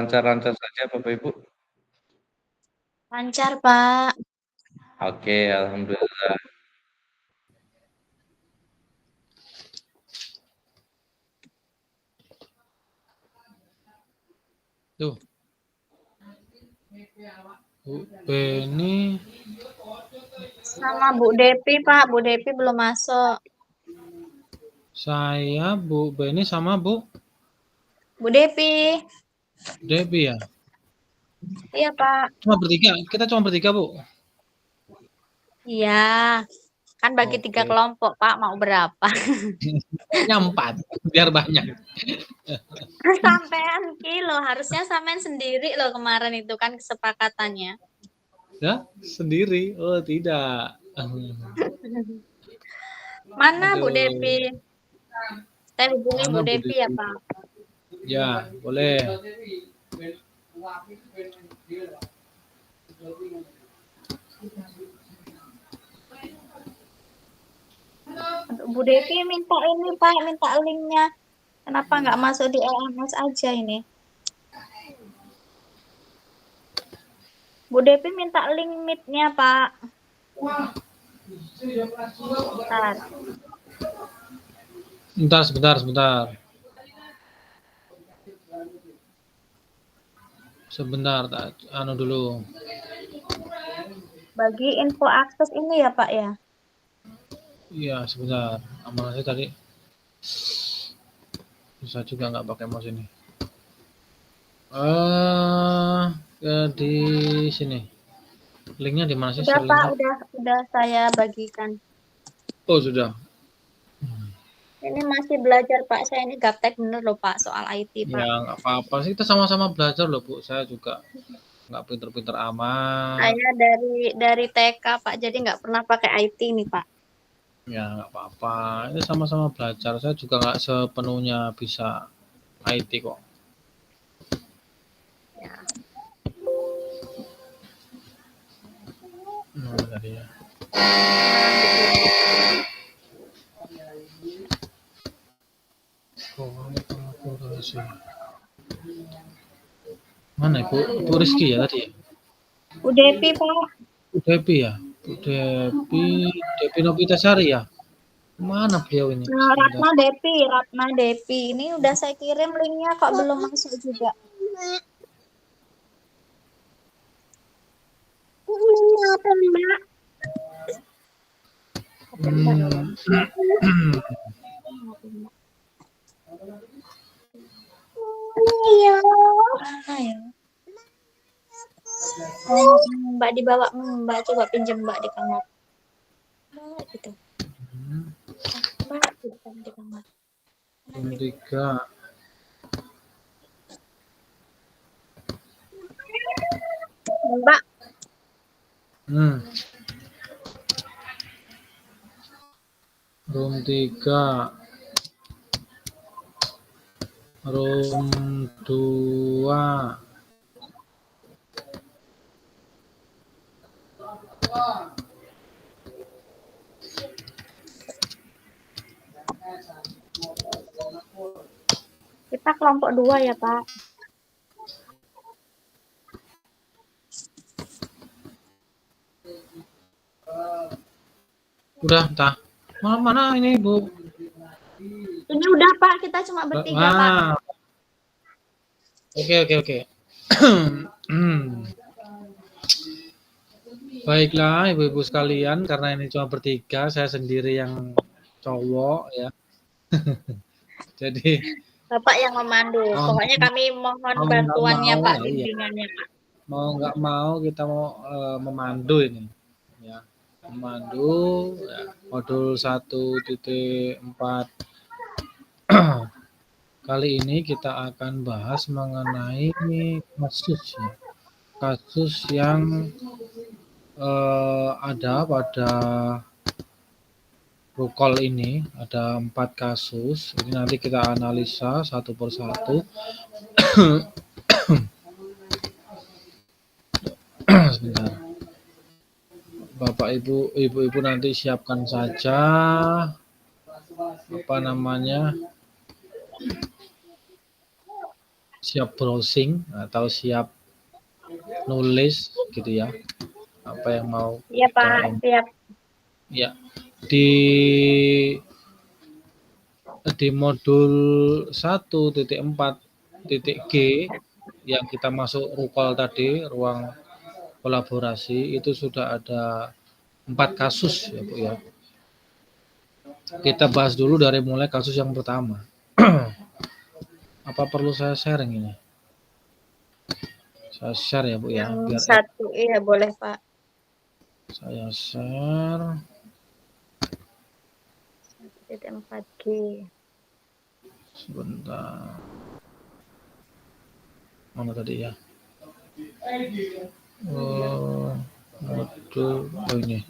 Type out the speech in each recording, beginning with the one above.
Lancar-lancar saja Bapak Ibu? Lancar, Pak. Oke, alhamdulillah. Tuh. Bu Beni Sama Bu Depi, Pak. Bu Depi belum masuk. saya, Bu Beni sama Bu Bu Depi. Debbie ya? Iya, Pak. Cuma bertiga, kita cuma bertiga, Bu? Iya. Kan bagi 3 Oke. kelompok, Pak. Mau berapa? Kayaknya 4, biar banyak. Sampean kilo. Harusnya sampean sendiri loh kemarin itu kan kesepakatannya. Ya, sendiri? Oh, tidak. Mana Bu Aduh. Depi? Saya hubungi Mana Bu Bu Depi ya, Devi? Pak. Ya, boleh. Bu Devi minta ini, Pak. Minta linknya. Kenapa nggak masuk di LMS aja ini? Bu Devi minta link meet-nya, Pak. Sebentar. Sebentar, anu dulu. Bagi info akses ini ya, Pak ya? Iya, sebentar. Amal saya tadi bisa juga nggak pakai mouse ini. Di sini. Linknya di mana sih? Udah, Pak, Linknya? udah saya bagikan. Oh, sudah. Ini masih belajar, Pak. Saya ini gaptek bener loh, Pak, soal IT, Pak. Ya, nggak apa-apa sih. Kita sama-sama belajar loh, Bu. Saya juga nggak pinter-pinter amat. Saya dari TK, Pak. Jadi nggak pernah pakai IT nih, Pak. Ya, nggak apa-apa. Itu sama-sama belajar. Saya juga nggak sepenuhnya bisa IT kok. Ya. Tadi ya. Kolaborasi. Mana Ibu? Bu Rizky ya tadi ya? Bu Depi, Pak. Bu Depi ya? Bu Depi Novitasari ya? Mana beliau ini? Ratna Depi. Ini udah saya kirim linknya kok belum masuk juga. Apa, Mbak? Iya. Mbak dibawa, Mbak coba pinjam Mbak di kamar. Mbak gitu. Mbak di kamar. 3. Mbak. Room 3. Room 2. Kita kelompok 2 ya, Pak. Udah, entah. Mana ini, Bu? Ini udah, Pak. Kita cuma bertiga, Pak. Oke. Baiklah, ibu-ibu sekalian, karena ini cuma bertiga, saya sendiri yang cowok ya. Jadi Bapak yang memandu. Pokoknya kami mohon bantuannya, Pak, bimbingannya, Pak. Mau nggak mau kita mau memandu ini, ya. Memandu ya, modul 1.4. Kali ini kita akan bahas mengenai kasus yang ada pada Rukol ini. Ada 4 kasus. Ini nanti kita analisa satu persatu. Sebentar. Bapak ibu nanti siapkan saja siap browsing atau siap nulis gitu ya, apa yang mau Iya kita Pak, siap. ya. Di modul 1.4.g yang kita masuk rukol tadi, ruang kolaborasi, itu sudah ada 4 kasus ya Bu ya. Kita bahas dulu dari mulai kasus yang pertama. Apa perlu saya sharing ini? Saya share ya Bu ya, Yang biar satu, iya boleh Pak. saya share. 1.4G. Sebentar. Mana tadi ya? Modul, ini.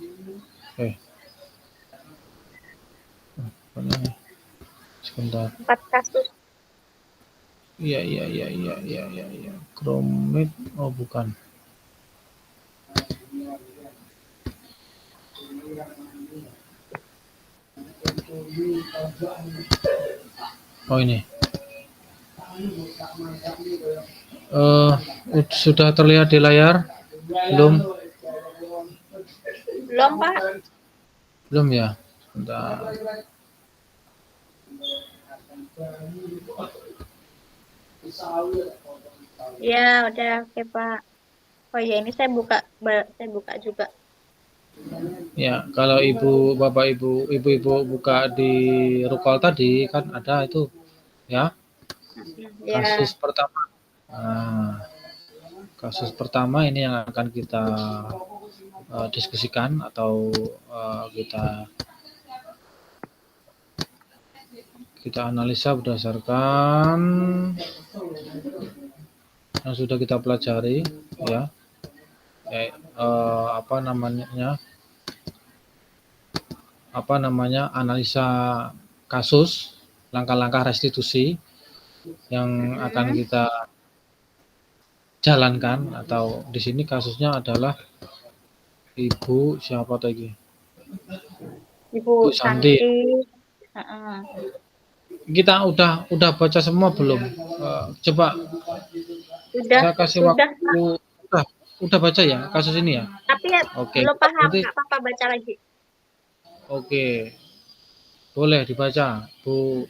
Mana nih? Sebentar. 4 kasus. Iya. Chromate, oh bukan. Oh ini. Sudah terlihat di layar? Belum? Belum Pak? Belum ya? Sebentar. Ya udah, oke Pak. Oh ya, ini saya buka juga. Ya, kalau Bapak Ibu buka di Rukol tadi kan ada itu ya, Ya, kasus pertama. Nah, kasus pertama ini yang akan kita diskusikan atau kita analisa berdasarkan yang sudah kita pelajari ya. Apa namanya analisa kasus, langkah-langkah restitusi yang akan kita jalankan, atau di sini kasusnya adalah Ibu siapa tadi? Ibu Santi. Kita udah baca semua belum? Coba saya kasih waktu. Udah baca ya kasus ini ya? Tapi ya Oke. belum paham, nggak apa-apa baca lagi. Oke. Boleh dibaca, Bu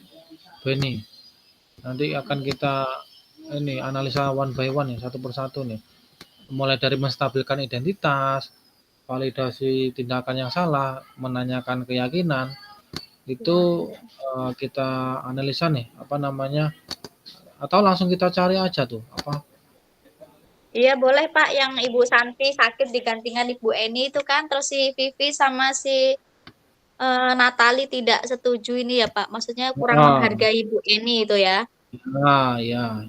Beni. Nanti akan kita ini analisa one by one nih, satu persatu nih. Mulai dari menstabilkan identitas, validasi tindakan yang salah, menanyakan keyakinan, itu kita analisa nih, apa namanya, atau langsung kita cari aja tuh, apa? Iya boleh Pak, yang Ibu Santi sakit digantikan Ibu Eni itu kan, terus si Vivi sama si Natali tidak setuju ini ya Pak, maksudnya kurang menghargai Ibu Eni itu ya. Ya.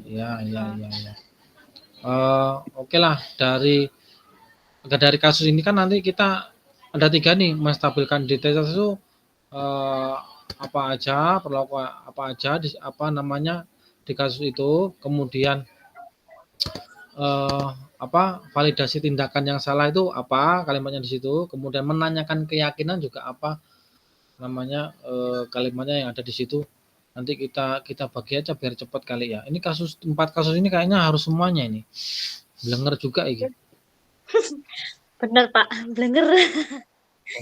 Oke lah, dari kasus ini kan nanti kita ada 3 nih, menstabilkan identitas itu apa aja, perlakuan apa aja, apa namanya di kasus itu, kemudian validasi tindakan yang salah itu apa kalimatnya di situ, kemudian menanyakan keyakinan juga apa namanya kalimatnya yang ada di situ. Nanti kita bagi aja biar cepat kali ya. Ini 4 kasus ini kayaknya harus semuanya ini. Blenger juga ini. Bener Pak, blenger.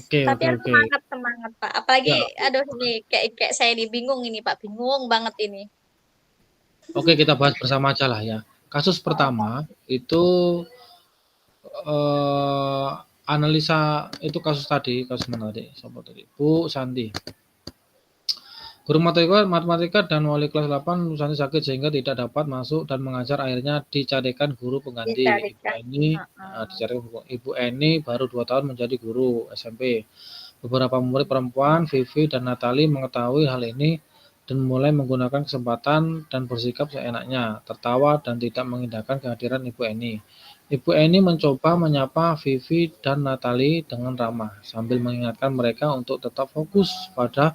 Oke. Semangat Pak. Apalagi ya. Aduh ini kayak saya ini bingung ini Pak, bingung banget ini. Oke, kita bahas bersama aja lah ya. Kasus pertama itu analisa itu kasus mana tadi? Siapa tadi? Bu Santi. Guru matematika dan wali kelas 8 Santi sakit sehingga tidak dapat masuk dan mengajar, akhirnya dicarikan guru pengganti. Ibu Eni baru 2 tahun menjadi guru SMP. Beberapa murid perempuan, Vivi dan Natali, mengetahui hal ini dan mulai menggunakan kesempatan dan bersikap seenaknya, tertawa dan tidak mengindahkan kehadiran Ibu Eni. Ibu Eni mencoba menyapa Vivi dan Natali dengan ramah sambil mengingatkan mereka untuk tetap fokus pada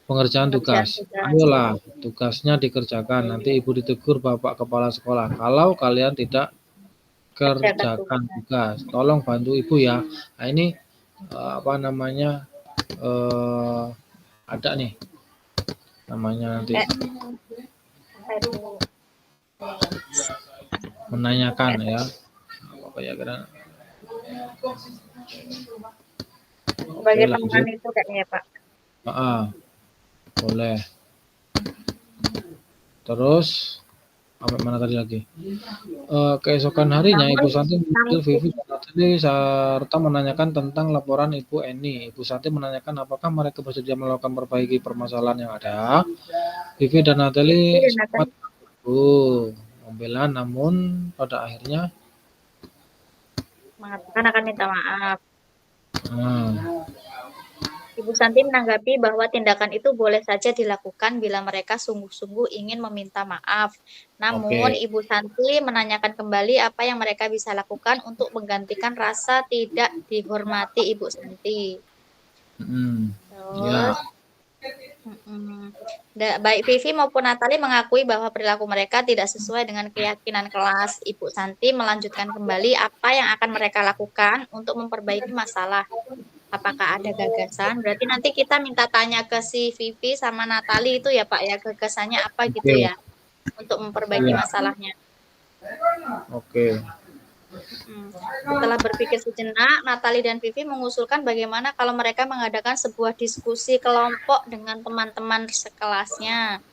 pengerjaan tugas. Ayolah, tugasnya dikerjakan. Nanti Ibu ditegur Bapak Kepala Sekolah kalau kalian tidak kerjakan tugas. Tolong bantu Ibu ya. Nah, ini apa namanya ada nih namanya nanti menanyakan ya. Apa ya kira? Oke, Sebagai teman lanjut. itu kayaknya Pak. Boleh. Terus sampai mana tadi lagi? Keesokan harinya Ibu Santi memanggil Vivi dan Natali serta menanyakan tentang laporan Ibu Eni. Ibu Santi menanyakan apakah mereka bersedia melakukan perbaiki permasalahan yang ada. Vivi dan Natali sempat membela, namun pada akhirnya mengatakan akan minta maaf. hmm, Ibu Santi menanggapi bahwa tindakan itu boleh saja dilakukan bila mereka sungguh-sungguh ingin meminta maaf. Namun, Oke. Ibu Santi menanyakan kembali apa yang mereka bisa lakukan untuk menggantikan rasa tidak dihormati Ibu Santi. Ya, Terus, baik Vivi maupun Natali mengakui bahwa perilaku mereka tidak sesuai dengan keyakinan kelas. Ibu Santi melanjutkan kembali apa yang akan mereka lakukan untuk memperbaiki masalah. Apakah ada gagasan? Berarti nanti kita minta tanya ke si Vivi sama Natali itu ya Pak ya, gagasannya apa gitu oke. ya, untuk memperbaiki Iya, masalahnya. oke. Setelah berpikir sejenak, Natali dan Vivi mengusulkan bagaimana kalau mereka mengadakan sebuah diskusi kelompok dengan teman-teman sekelasnya.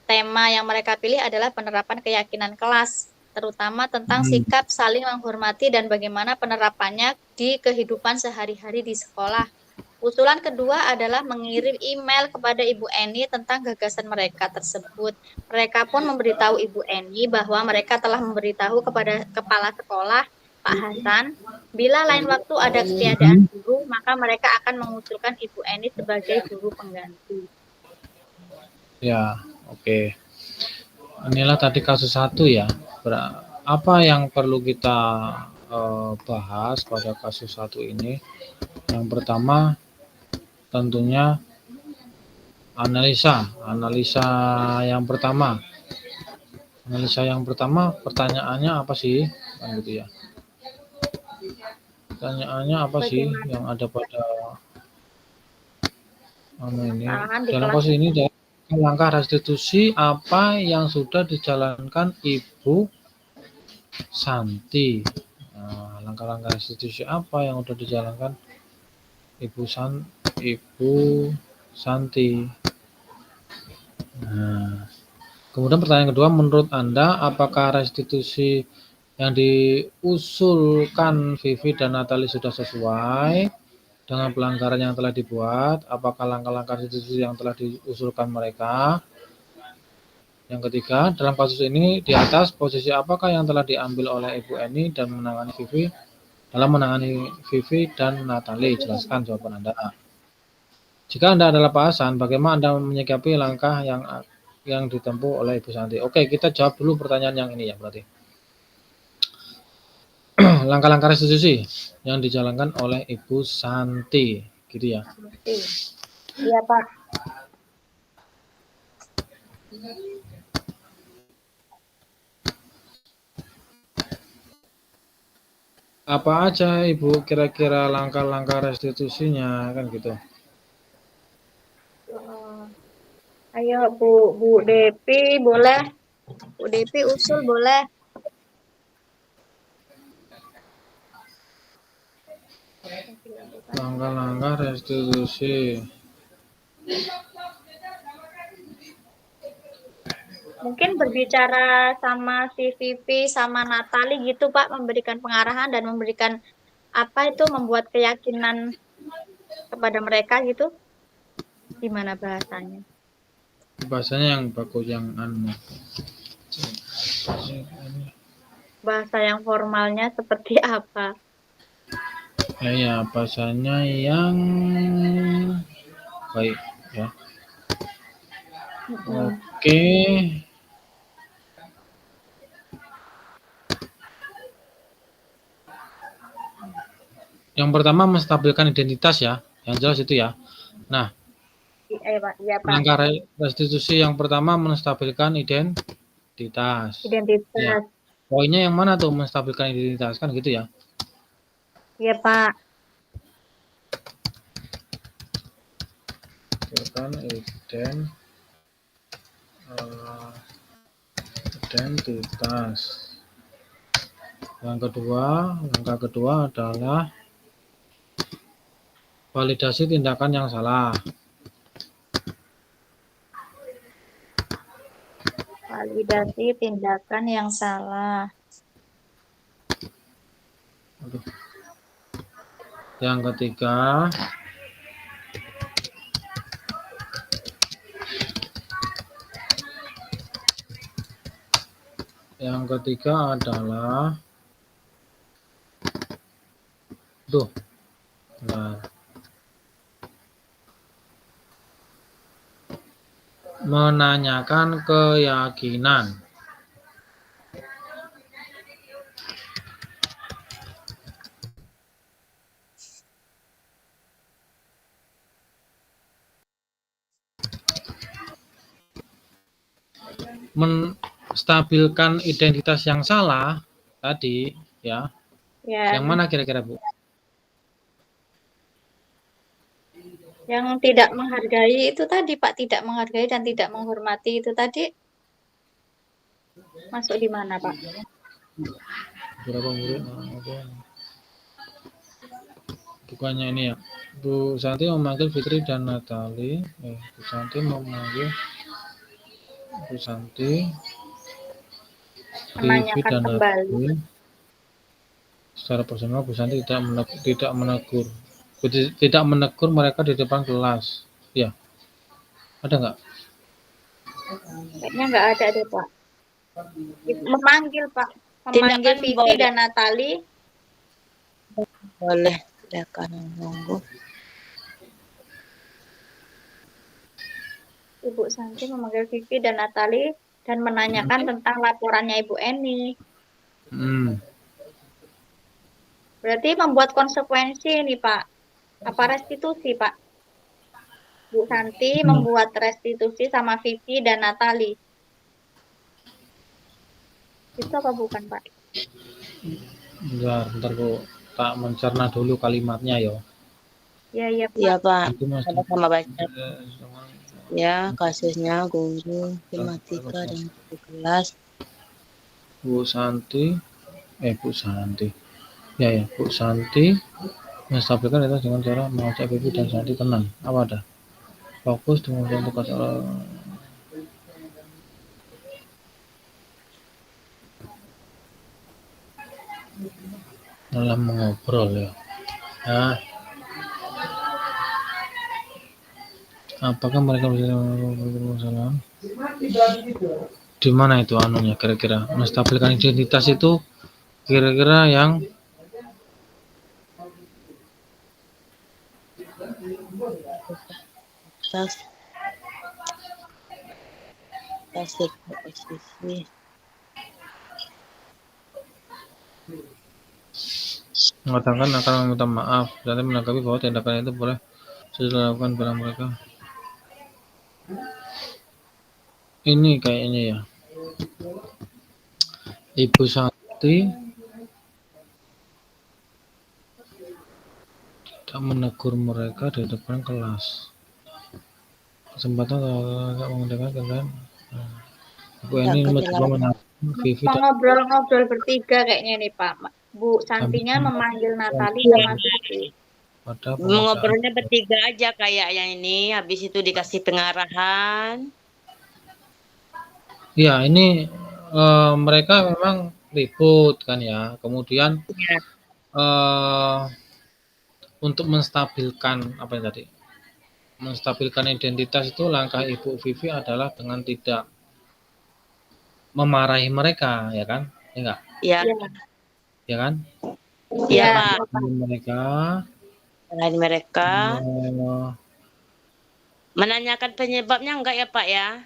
Tema yang mereka pilih adalah penerapan keyakinan kelas, terutama tentang sikap saling menghormati dan bagaimana penerapannya di kehidupan sehari-hari di sekolah. Usulan kedua adalah mengirim email kepada Ibu Eni tentang gagasan mereka tersebut. Mereka pun memberitahu Ibu Eni bahwa mereka telah memberitahu kepada kepala sekolah, Pak Hasan, bila lain waktu ada ketiadaan guru, maka mereka akan mengusulkan Ibu Eni sebagai guru pengganti. Ya, oke. Inilah tadi kasus 1 ya. Apa yang perlu kita bahas pada kasus 1 ini? Yang pertama tentunya analisa yang pertama. Analisa yang pertama, pertanyaannya apa sih? Kan gitu ya. Pertanyaannya apa sih yang ada pada ini? Dalam kasus ini langkah restitusi apa yang sudah dijalankan Ibu Santi. Nah, langkah-langkah restitusi apa yang sudah dijalankan Ibu Santi. Nah, kemudian pertanyaan kedua, menurut Anda apakah restitusi yang diusulkan Vivi dan Natali sudah sesuai dengan pelanggaran yang telah dibuat? Apakah langkah-langkah restitusi yang telah diusulkan mereka? Yang ketiga, dalam kasus ini di atas posisi apakah yang telah diambil oleh Ibu Eni dan menangani Vivi dan Natali? Jelaskan jawaban Anda. Jika Anda adalah Pak Hasan, bagaimana Anda menyikapi langkah yang ditempuh oleh Ibu Santi? Oke, kita jawab dulu pertanyaan yang ini ya berarti. Langkah-langkah restitusi yang dijalankan oleh Ibu Santi, gitu ya? Iya Pak. Apa aja Ibu kira-kira langkah-langkah restitusinya kan gitu? Ayo Bu Depi boleh, Bu Depi usul boleh. Langkah-langkah restitusi. Mungkin berbicara sama si Vivi sama Natali gitu Pak, memberikan pengarahan dan memberikan apa itu membuat keyakinan kepada mereka gitu. Gimana bahasanya? Bahasanya yang bagus, yang Bahasa yang formalnya seperti apa? ya bahasanya yang baik ya. Oke. Yang pertama menstabilkan identitas ya, yang jelas itu ya. Nah, Iya, Pak. langkah restitusi yang pertama menstabilkan identitas. Ya. Poinnya yang mana tuh menstabilkan identitas kan gitu ya? Iya Pak. Menstabilkan identitas. Langkah kedua adalah validasi tindakan yang salah. Validasi tindakan yang salah. Yang ketiga, adalah menanyakan keyakinan. Menstabilkan identitas yang salah tadi, ya. Ya. Yang mana kira-kira, Bu? Yang tidak menghargai itu tadi, Pak, tidak menghargai dan tidak menghormati itu tadi masuk di mana, Pak? Berapa murid? Bukannya ini ya. Bu Santi memanggil Fitri dan Natali. Bu Santi memanggil Bu Santi, Vivi dan Natali. Secara personal Bu Santi tidak menegur mereka di depan kelas. Ya. Ada nggak? Kayaknya nggak ada deh, Pak. Memanggil, Pak. Memanggil Vivi dan Natali. Boleh, silakan nunggu. Ibu Santi memanggil Vivi dan Natali dan menanyakan tentang laporannya Ibu Eni. Berarti membuat konsekuensi ini, Pak. Apa restitusi, Pak? Bu Santi membuat restitusi sama Vivi dan Natali. Itu apa bukan, Pak? Bentar Bu. Tak mencerna dulu kalimatnya ya. Iya, Pak. Iya, Pak. Sama-sama baca. Ya, kasusnya guru matematika dan kelas. Bu Santi. Ya, Bu Santi menstabilkan itu dengan cara mengajak Vivi dan Santi tenang. Apa ada? Fokus dengan tugas dalam mengobrol ya. Nah, apakah mereka bisa masalah? Di mana itu anunya kira-kira? Menstabilkan identitas itu kira-kira yang posisi mengatakan akan meminta maaf dan menanggapi bahwa tindakan itu boleh sudah dilakukan pada mereka. Ini kayaknya ya. Ibu Santi tidak menegur mereka di depan kelas. Kesempatan agak menggunakan kan. Bu Eni mencoba menarik Vivi dan ngobrol bertiga kayaknya nih, Pak. Bu Santinya memanggil Natali sama Vivi. mengobrolnya bertiga aja kayaknya ini. Habis itu dikasih pengarahan. Ya, ini mereka memang ribut kan ya. Kemudian untuk menstabilkan apa yang tadi? Menstabilkan identitas itu langkah Ibu Vivi adalah dengan tidak memarahi mereka, ya kan? Enggak? Iya. Ya kan? Iya, Pak. Mereka menanyakan penyebabnya enggak ya, Pak ya?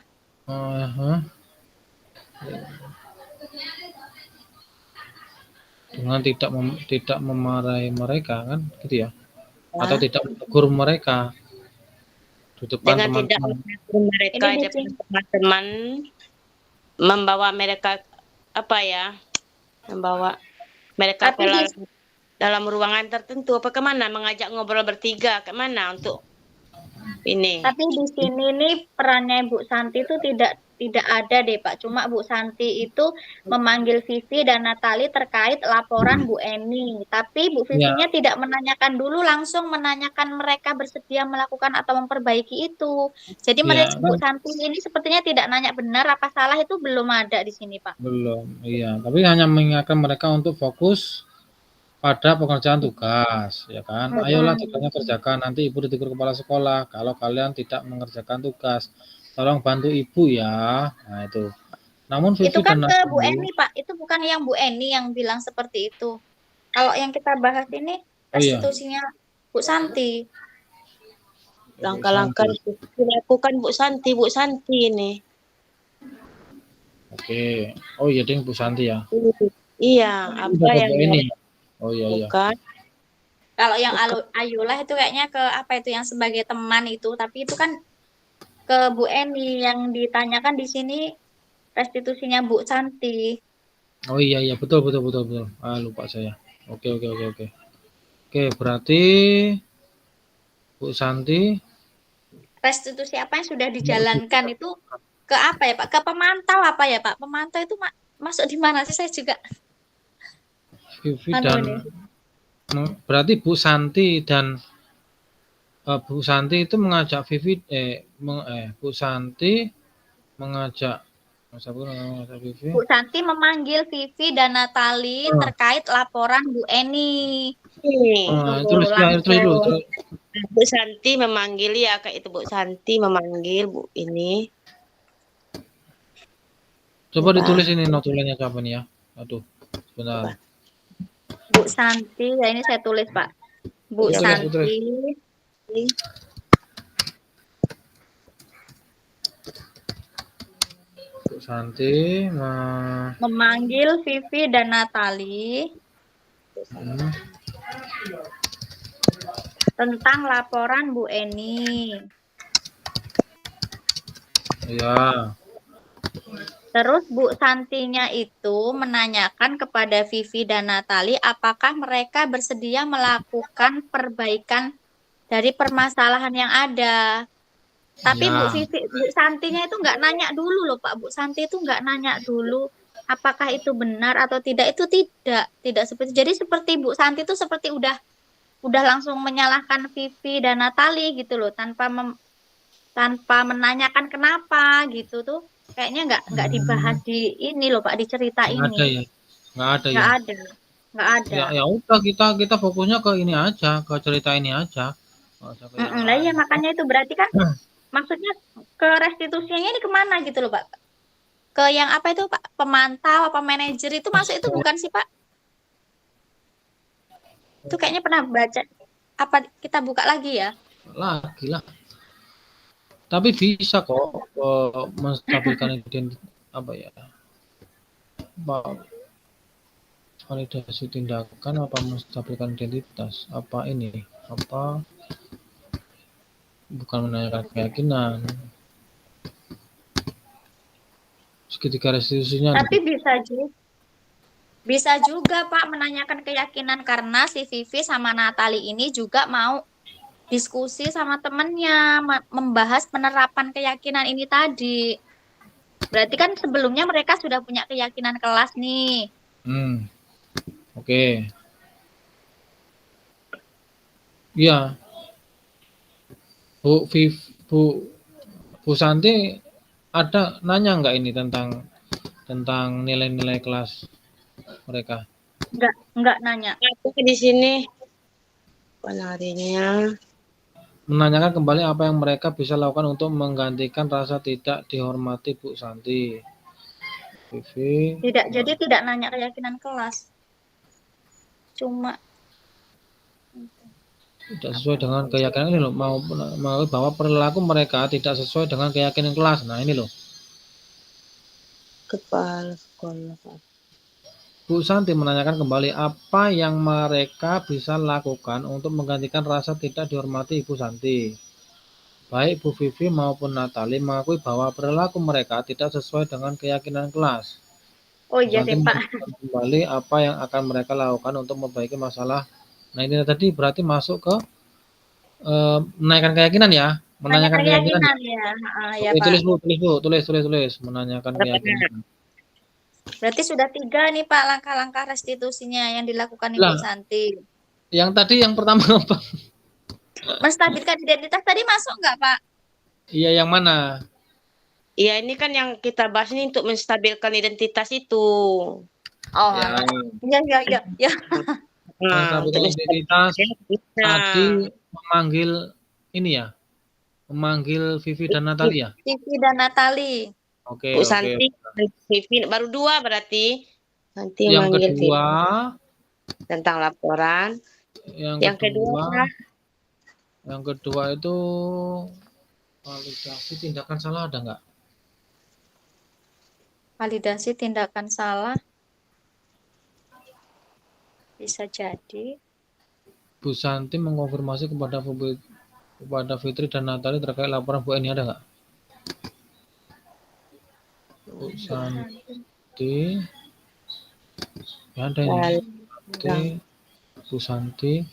Dengan tidak memarahi mereka kan, gitu ya? Atau tidak menegur mereka di depan dengan tidak menegur mereka di depan teman-teman, membawa mereka apa ya? Membawa mereka dalam ruangan tertentu apa kemana? Mengajak ngobrol bertiga kemana untuk ini? Tapi di sini nih perannya Bu Santi itu tidak tidak ada deh Pak. Cuma Bu Santi itu memanggil Vivi dan Natali terkait laporan Bu Eni. Tapi Bu Ya, Vivinya tidak menanyakan dulu, langsung menanyakan mereka bersedia melakukan atau memperbaiki itu. Jadi ya mereka Bu kan Santi ini sepertinya tidak nanya benar apa salah itu belum ada di sini Pak. belum. Iya, tapi hanya mengingatkan mereka untuk fokus pada pekerjaan tugas, ya kan? Ayolah tugasnya kerjakan. Nanti ibu ditegur kepala sekolah kalau kalian tidak mengerjakan tugas. Tolong bantu ibu ya. Nah itu. Namun Itu Vivi kan dan ke Bu Natali, Eni Pak, itu bukan yang Bu Eni yang bilang seperti itu. Kalau yang kita bahas ini oh iya, restitusinya Bu Santi. Ibu Langkah-langkah Santi. dilakukan Bu Santi ini. Oke. Oh iya, ding Bu Santi ya. Iya, Udah apa ke yang Bu Eni. Oh iya iya. dilakukan? Kalau yang Ayulah itu kayaknya ke apa itu yang sebagai teman itu, tapi itu kan ke Bu Eni yang ditanyakan di sini restitusinya Bu Santi. Oh iya iya, betul betul betul betul. Ah lupa saya. Oke oke oke oke. Oke, berarti Bu Santi Restitusi apa yang sudah dijalankan itu ke apa ya Pak? Ke pemantau apa ya Pak? Pemantau itu masuk di mana sih? Saya juga Vivi anu dan ini. berarti Bu Santi dan Bu Santi itu mengajak Vivi Bu Santi mengajak Vivi. Bu Santi memanggil Vivi dan Natali terkait laporan Bu Eni. Tulis ya, tulis dulu. Bu Santi memanggil ya kayak itu Bu Santi memanggil Bu ini. Coba ditulis ini notulennya siapa nih ya? Aduh, sebentar. Bu Santi, ya ini saya tulis Pak. Bu Tulis, Santi. tulis. Bu Santi memanggil Vivi dan Natali tentang laporan Bu Eni. Ya. Terus Bu Santinya itu menanyakan kepada Vivi dan Natali apakah mereka bersedia melakukan perbaikan dari permasalahan yang ada. Tapi Ya. Bu Santinya itu nggak nanya dulu loh Pak. Bu Santi itu nggak nanya dulu apakah itu benar atau tidak. Itu tidak seperti. Jadi seperti Bu Santi itu seperti udah langsung menyalahkan Vivi dan Natali gitu loh, tanpa menanyakan kenapa gitu tuh. Kayaknya nggak dibahas di ini loh Pak, di cerita Nggak ini. ada ya. Nggak ada ya. Nggak ada. Ya udah kita fokusnya ke ini aja, ke cerita ini aja. Lah ya makanya itu berarti kan maksudnya ke restitusinya ini kemana gitu loh Pak? Ke yang apa itu Pak? Pemantau apa manajer itu masuk itu bukan sih Pak? Itu kayaknya pernah baca. Apa kita buka lagi ya? Lagi lah. Tapi bisa kok menstabilkan identitas apa ya? Validasi tindakan apa menstabilkan identitas? Apa ini? Apa bukan menanyakan keyakinan. Segitiga restitusinya. Tapi bisa juga Pak menanyakan keyakinan karena si Vivi sama Natali ini juga mau diskusi sama temennya membahas penerapan keyakinan ini tadi. Berarti kan sebelumnya mereka sudah punya keyakinan kelas nih. Oke. Ya. Bu Santi ada nanya nggak ini tentang nilai-nilai kelas mereka? Nggak nanya. Aku di sini penarinya menanyakan kembali apa yang mereka bisa lakukan untuk menggantikan rasa tidak dihormati Bu Santi. Vivi. Jadi tidak nanya keyakinan kelas. Cuma tidak sesuai dengan keyakinan ini loh, mau bahwa perilaku mereka tidak sesuai dengan keyakinan kelas. Nah, ini loh. kepala sekolah. Bu Santi menanyakan kembali apa yang mereka bisa lakukan untuk menggantikan rasa tidak dihormati Ibu Santi. Baik Bu Vivi maupun Natali mengakui bahwa perilaku mereka tidak sesuai dengan keyakinan kelas. Oh iya deh Pak. Kembali apa yang akan mereka lakukan untuk memperbaiki masalah. Nah ini tadi berarti masuk ke menaikkan keyakinan ya. Hanya Menanyakan keyakinan ya? keyakinan ya. Ya Oke, Pak. tulis Bu, tulis Bu, tulis. Menanyakan keyakinan. Berarti sudah 3 nih Pak langkah-langkah restitusinya yang dilakukan Ibu Lah, Santi. yang tadi yang pertama apa? Menstabilkan identitas tadi masuk nggak Pak? Iya, yang mana? Iya, ini kan yang kita bahas ini untuk menstabilkan identitas itu. Oh, Ya, ya. Nah, untuk menstabilkan identitas menstabilkan tadi memanggil ini ya, memanggil Vivi dan Natali ya? Vivi dan Natali. Oke. Bu Santi, Vivi, baru 2 berarti. Nanti Yang manggil kedua, Vivi tentang laporan. Yang kedua, yang kedua itu validasi tindakan salah ada nggak? Validasi tindakan salah. Bisa jadi. Bu Santi mengkonfirmasi kepada Fitri dan Natali terkait laporan Bu Eni ada nggak? Bu Santi, ya ada ini. Bu Santi.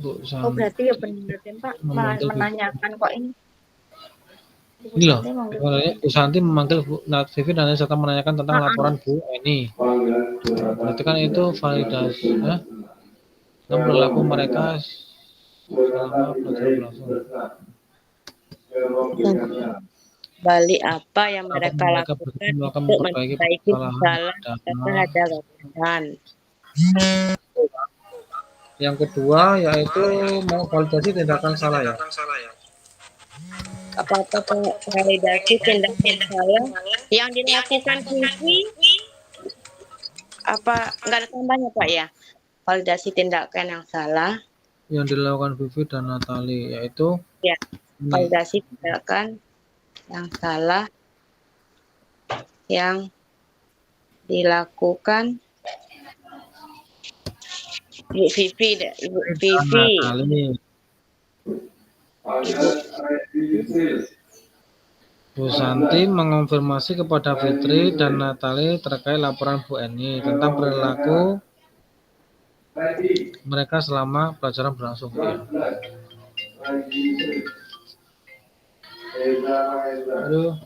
Oh berarti ya benar ya Pak, menanyakan kok ini. Ini loh, Bu Santi memanggil Bu Vivi dan serta menanyakan tentang laporan Bu Eni. Berarti kan itu validasi, dan berlaku mereka selama pelajaran berlangsung. Balik apa yang mereka lakukan untuk memperbaiki kesalahan terhadap. Yang kedua yaitu mau validasi tindakan salah ya. Apa-apa validasi tindakan salah yang dilakukan Vivi, apa nggak ada tambahnya Pak ya? Validasi tindakan yang salah yang dilakukan Vivi dan Natali yaitu ya, validasi tindakan yang salah yang dilakukan Ibu Vivi, Bu Santi mengonfirmasi kepada Fitri dan Natali terkait laporan Bu Eni tentang perilaku mereka selama pelajaran berlangsung. Aduh.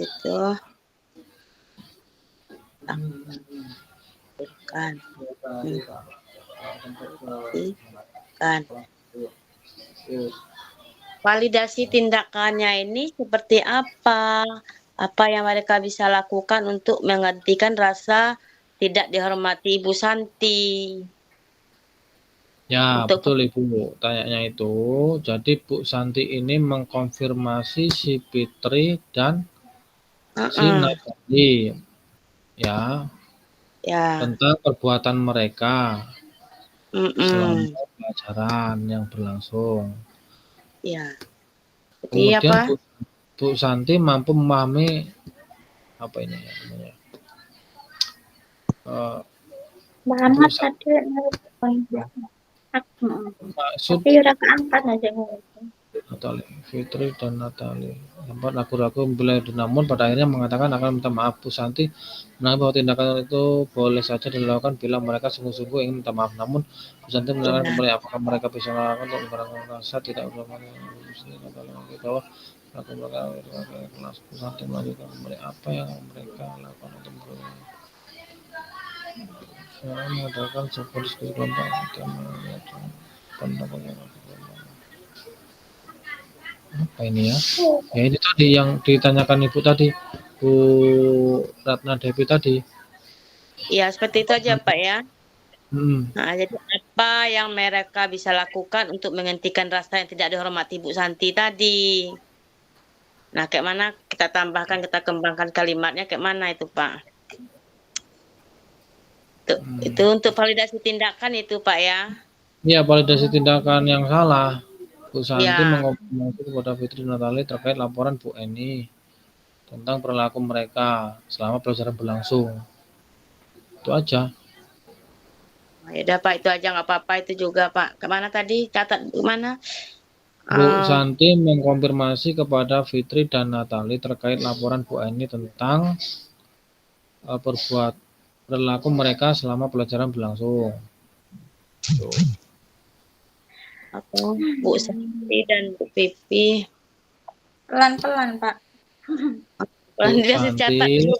Itu validasi tindakannya ini seperti apa? Apa yang mereka bisa lakukan untuk menggantikan rasa tidak dihormati Ibu Santi? Ya, betul Ibu. Tanyanya itu, jadi Bu Santi ini mengkonfirmasi si Fitri dan si Natali ya tentang perbuatan mereka selama pelajaran yang berlangsung. Ya. Kemudian Bu Santi mampu memahami apa ini ya namanya? Muhammad tadi maksud udah keangkat aja Natali, Fitri dan Natali sempat ragu-ragu namun pada akhirnya mengatakan akan minta maaf. Bu Santi menanggapi bahwa tindakan itu boleh saja dilakukan bila mereka sungguh-sungguh ingin minta maaf. Namun Bu Santi menanyakan kembali apakah mereka bisa melakukan untuk merasa tidak bahwa kelas. Bu Santi melanjutkan kembali apa yang mereka lakukan untuk saya mengadakan sebuah diskusi kelompok dan pendapatnya apa ini ya? Ya ini tadi yang ditanyakan Ibu tadi, Bu Ratna Devi tadi. Ya seperti itu aja Pak ya. Nah, jadi apa yang mereka bisa lakukan untuk menghentikan rasa yang tidak dihormati Bu Santi tadi? Nah, kayak mana kita tambahkan, kita kembangkan kalimatnya kayak mana itu Pak? Itu untuk validasi tindakan itu Pak ya? Iya, validasi tindakan yang salah. Bu Santi mengonfirmasi kepada Fitri Natali terkait laporan Bu Eni tentang perilaku mereka selama pelajaran berlangsung. Itu aja. Ya udah Pak, itu aja nggak apa-apa itu juga Pak. Kemana tadi? Catat mana? Bu Santi mengkonfirmasi kepada Fitri dan Natali terkait laporan Bu Eni tentang perilaku mereka selama pelajaran berlangsung. Tuh. Atau Bu Santi dan Bu Pipi. Pelan-pelan, Pak. Pelan Bu dia Santi, catat dulu.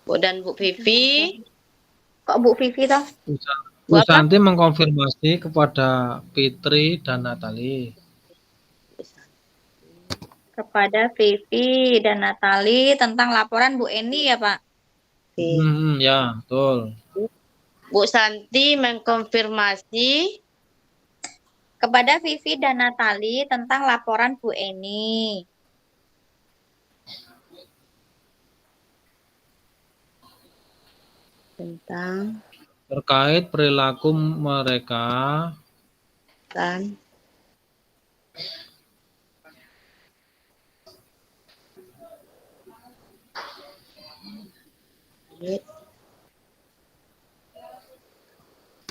Bu dan Bu Pipi. Kok Bu Vivi toh? Bu Bu apa? Santi mengkonfirmasi kepada Fitri dan Natali. Kepada Vivi dan Natali tentang laporan Bu Eni ya, Pak? Ya, betul. Bu Santi mengkonfirmasi Kepada Vivi dan Natali tentang laporan Bu Eni. tentang Terkait perilaku mereka kan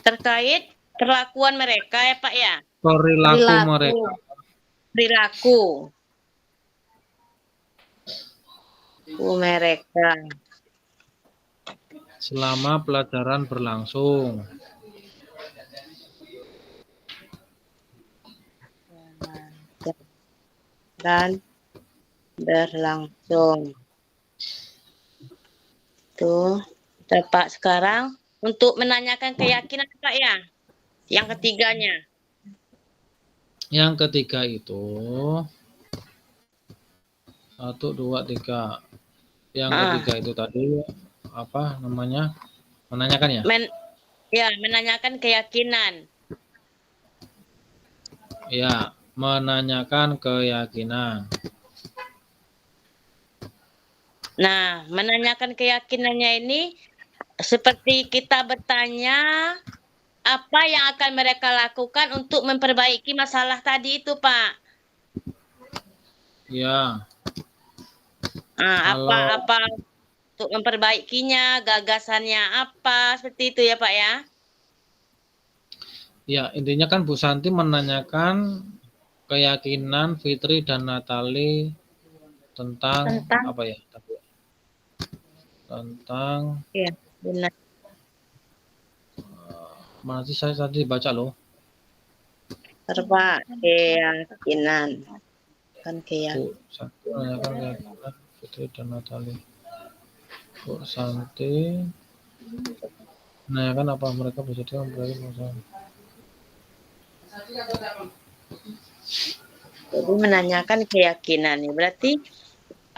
terkait perlakuan mereka ya Pak ya. perilaku mereka Perilaku mereka selama pelajaran berlangsung. dan berlangsung. Tuh, Pak sekarang untuk menanyakan keyakinan Pak ya. Yang ketiganya. Yang ketiga itu 1, 2, 3. Yang ketiga itu tadi apa namanya? Menanyakan ya? Menanyakan keyakinan. Ya, menanyakan keyakinan. Nah, menanyakan keyakinannya ini seperti kita bertanya apa yang akan mereka lakukan untuk memperbaiki masalah tadi itu, Pak. Ya. Apa untuk memperbaikinya, gagasannya apa, seperti itu ya, Pak ya? Ya, intinya kan Bu Santi menanyakan keyakinan Fitri dan Natali tentang apa ya? Tentang ya, benar. Mana sih saya tadi baca loh. Keyakinan. Kan Bu Santi menanyakan keyakinan Fitri dan Natali. Bu Santi menanyakan apa mereka bersedia memperbaiki masalah. Jadi menanyakan keyakinan. Berarti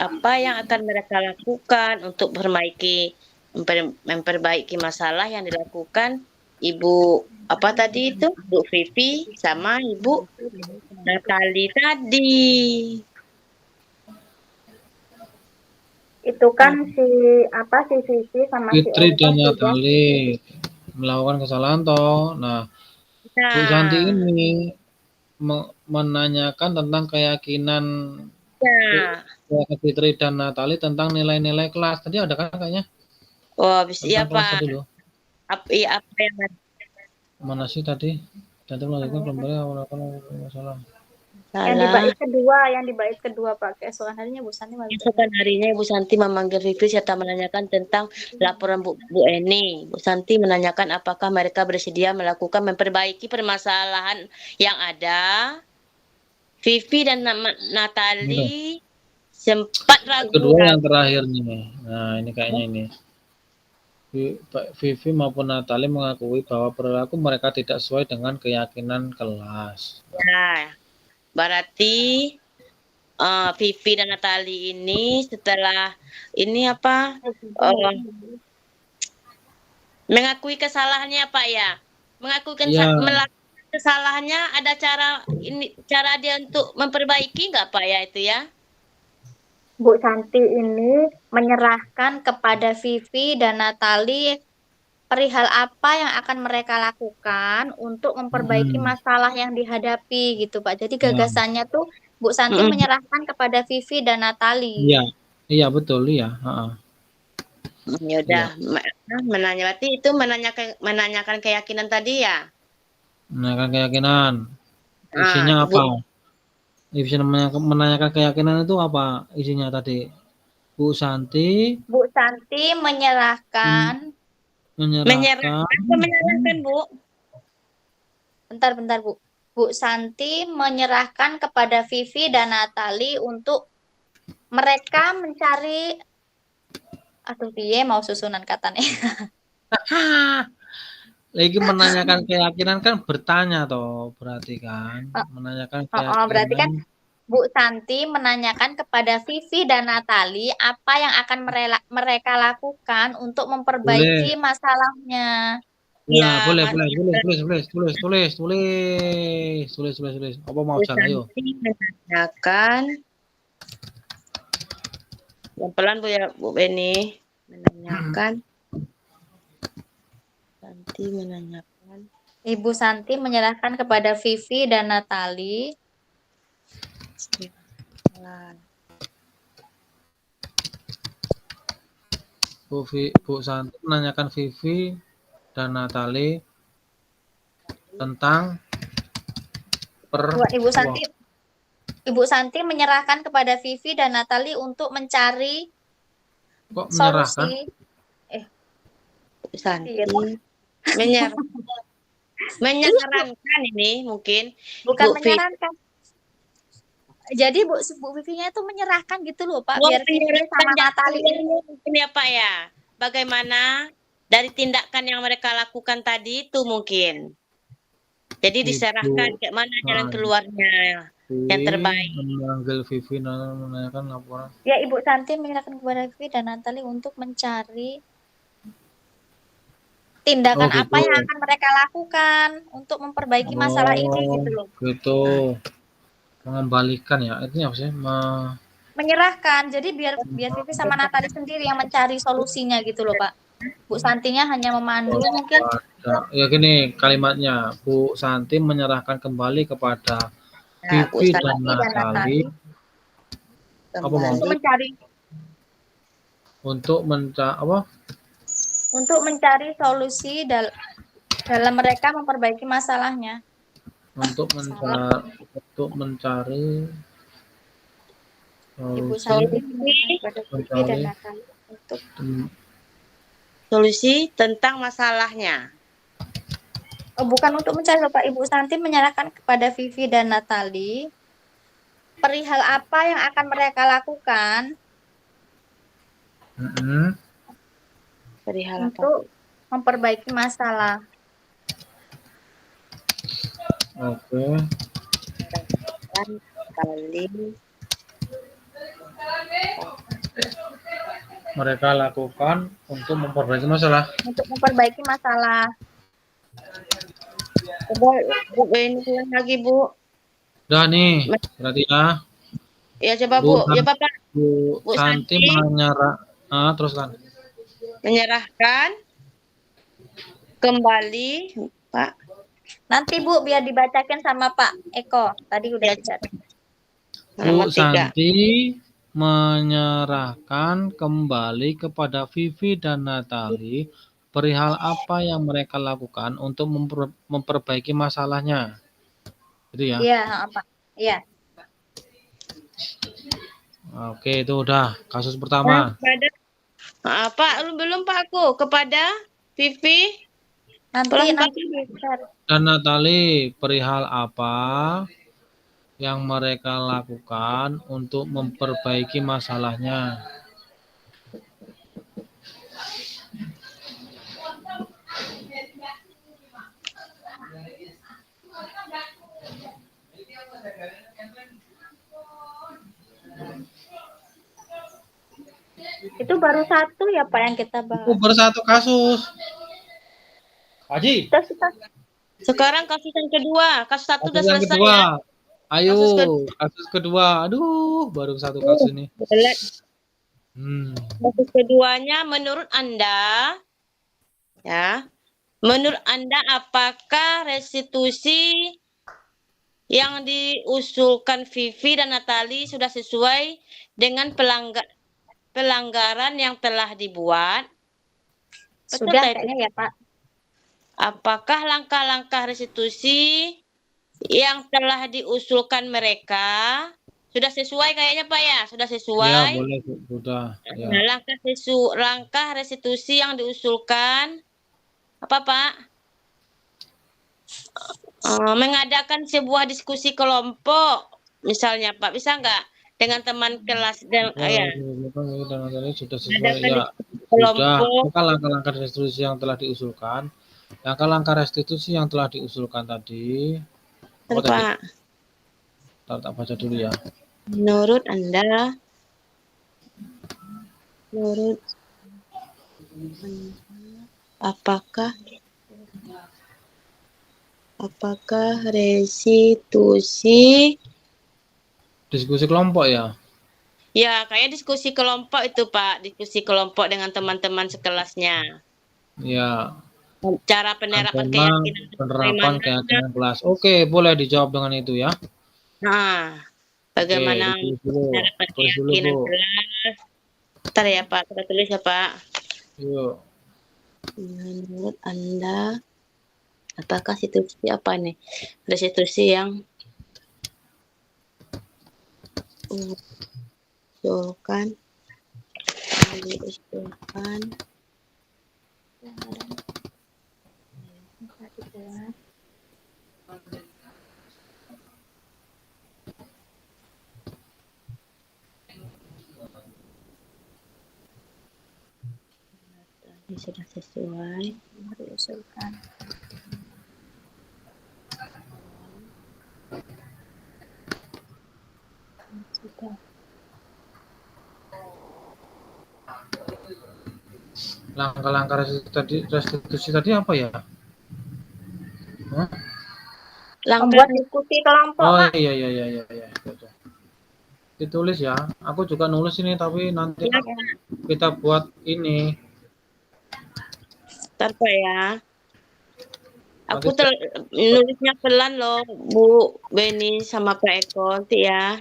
apa yang akan mereka lakukan untuk memperbaiki masalah yang dilakukan Ibu apa tadi itu? Bu Vivi sama Ibu Natali tadi. Itu kan si Vivi sama Fitri si dan Natali melakukan kesalahan toh. Nah, Bu Santi ini menanyakan tentang keyakinan Fitri dan Natali tentang nilai-nilai kelas. Tadi ada kan kayaknya? Oh, iya Pak. Apa yang mana sih tadi? Nanti melanjutkan kembali awal-awal masalah. Yang di bait kedua Pak. Keesokan harinya Bu Santi Ibu Santi memanggil Vivi serta menanyakan tentang laporan Bu Eni. Bu Santi menanyakan apakah mereka bersedia melakukan memperbaiki permasalahan yang ada. Vivi dan Natali sempat ragu. Kedua yang terakhir nih. Nah, ini kayaknya ini. Vivi maupun Natali mengakui bahwa perilaku mereka tidak sesuai dengan keyakinan kelas. Nah, berarti Vivi dan Natali ini setelah ini mengakui kesalahannya Pak ya? Mengakui kesalahannya ada cara dia untuk memperbaiki nggak Pak ya itu ya? Bu Santi ini menyerahkan kepada Vivi dan Natali perihal apa yang akan mereka lakukan untuk memperbaiki masalah yang dihadapi gitu Pak. Jadi gagasannya tuh Bu Santi menyerahkan kepada Vivi dan Natali. Iya betul ya. Ya udah, berarti itu menanyakan keyakinan tadi ya? Menanyakan keyakinan. Isinya apa? Menanyakan keyakinan itu apa isinya tadi? Bu Santi Bu Santi menyerahkan, menyerahkan Apa menyerahkan, Bu? bentar Bu. Bu Santi menyerahkan kepada Vivi dan Natali untuk mereka mencari, aduh piye mau susunan katanya. lagi menanyakan keyakinan kan bertanya toh berarti kan menanyakan Berarti kan keyakinan. Bu Santi menanyakan kepada Vivi dan Natali apa yang akan mereka lakukan untuk Boleh. memperbaiki masalahnya. Ya, Ya, boleh, Mas boleh, tulis. Apa mau Bu Ustaz? Ayo. Santi menanyakan. Yang pelan Bu ya, Bu Beni. Menanyakan. Santi menanyakan. Ibu Santi menyerahkan kepada Vivi dan Natali Bu Santi menanyakan Vivi dan Natali tentang Ibu Santi menyerahkan kepada Vivi dan Natali untuk mencari kok menyerahkan? solusi. Bu Santi Iya, toh? menyarankan ini mungkin. Bukan Bu Vivi. menyarankan. Jadi Bu Vivi-nya itu menyerahkan gitu loh Pak, Oh, biar Vivi sama Natali mungkin ya Pak ya. Bagaimana dari tindakan yang mereka lakukan tadi itu mungkin. Jadi diserahkan ke mana jalan keluarnya yang terbaik. Memanggil Vivi dan menanyakan laporan. Ya, Ibu Santi menyerahkan kepada Vivi dan Natali untuk mencari tindakan gitu. apa yang akan mereka lakukan untuk memperbaiki masalah ini gitu loh. Gitu. Mengembalikan ya, itu apa sih? Menyerahkan. Jadi biar Vivi sama Natali sendiri yang mencari solusinya gitu loh, Pak. Bu Santinya hanya memandu mungkin. Ya gini kalimatnya, Bu Santi menyerahkan kembali kepada Vivi dan Natali apa mau untuk mencari solusi dalam mereka memperbaiki masalahnya. Untuk mencari Ibu Santi kepada Vivi dan Natali untuk solusi tentang masalahnya. Oh, bukan untuk mencari Pak. Ibu Santi menyerahkan kepada Vivi dan Natali perihal apa yang akan mereka lakukan Perihal untuk memperbaiki masalah. Oke. Mereka lakukan untuk memperbaiki masalah. Untuk memperbaiki masalah. Coba Bu ini lagi Bu. Udah nih, berarti ya. Ya coba Bu, ya Bapak. Bu Santi teruskan. Menyerahkan kembali, Pak. Nanti Bu biar dibacakan sama Pak Eko. Tadi udah dibaca. Bu Santi menyerahkan kembali kepada Vivi dan Natali perihal apa yang mereka lakukan untuk memperbaiki masalahnya. Gitu ya? Iya, Pak. Iya. Oke, itu udah kasus pertama. Pak, belum Pak aku kepada Vivi. Nanti dan Natali perihal apa yang mereka lakukan untuk memperbaiki masalahnya. Itu baru satu ya Pak yang kita bahas. Itu baru satu kasus. Haji. Sekarang kasus yang kedua. Kasus satu udah selesai kedua. ya. Ayo, kasus kedua. Aduh, baru satu kasus ini. Kasus keduanya menurut Anda, ya, menurut Anda apakah restitusi yang diusulkan Vivi dan Natali sudah sesuai dengan pelanggaran yang telah dibuat? Sudah kayaknya ya Pak. Apakah langkah-langkah restitusi yang telah diusulkan mereka Sudah sesuai kayaknya Pak ya? Sudah Ya, sesuai. boleh, sudah. Ya. Nah, langkah restitusi yang diusulkan apa Pak? Mengadakan sebuah diskusi kelompok, misalnya Pak, bisa nggak dengan teman kelas dan ya, Sudah sesuai mengadakan ya. diskusi Sudah. kelompok. Bukan langkah-langkah restitusi yang telah diusulkan. Langkah-langkah restitusi yang telah diusulkan tadi. Betul, Oh, tadi. Pak. Tak baca dulu ya. Menurut Anda, apakah restitusi Diskusi kelompok ya. ya kayak diskusi kelompok itu Pak, diskusi kelompok dengan teman-teman sekelasnya. Ya. Cara penerapan Tema keyakinan penerapan bagaimana? keyakinan kelas. Oke, boleh dijawab dengan itu ya. Nah, bagaimana Oke, tulis dulu. penerapan Tulis dulu, keyakinan Bu. kelas? Bentar ya Pak, kita tulis ya Pak. Yuk. Menurut Anda, apakah situasi apa nih? Restitusi yang diusulkan sudah sesuai diusulkan. Sudah. Langkah-langkah restitusi tadi apa ya? Hah? Membuat diskusi kelompok, Oh Pak. iya. Itu. Ditulis ya. Aku juga nulis ini tapi nanti Ya. kita buat ini. Bentar Pak ya. Aku Nanti nulisnya pelan loh, Bu Beni sama Pak Eko nanti ya.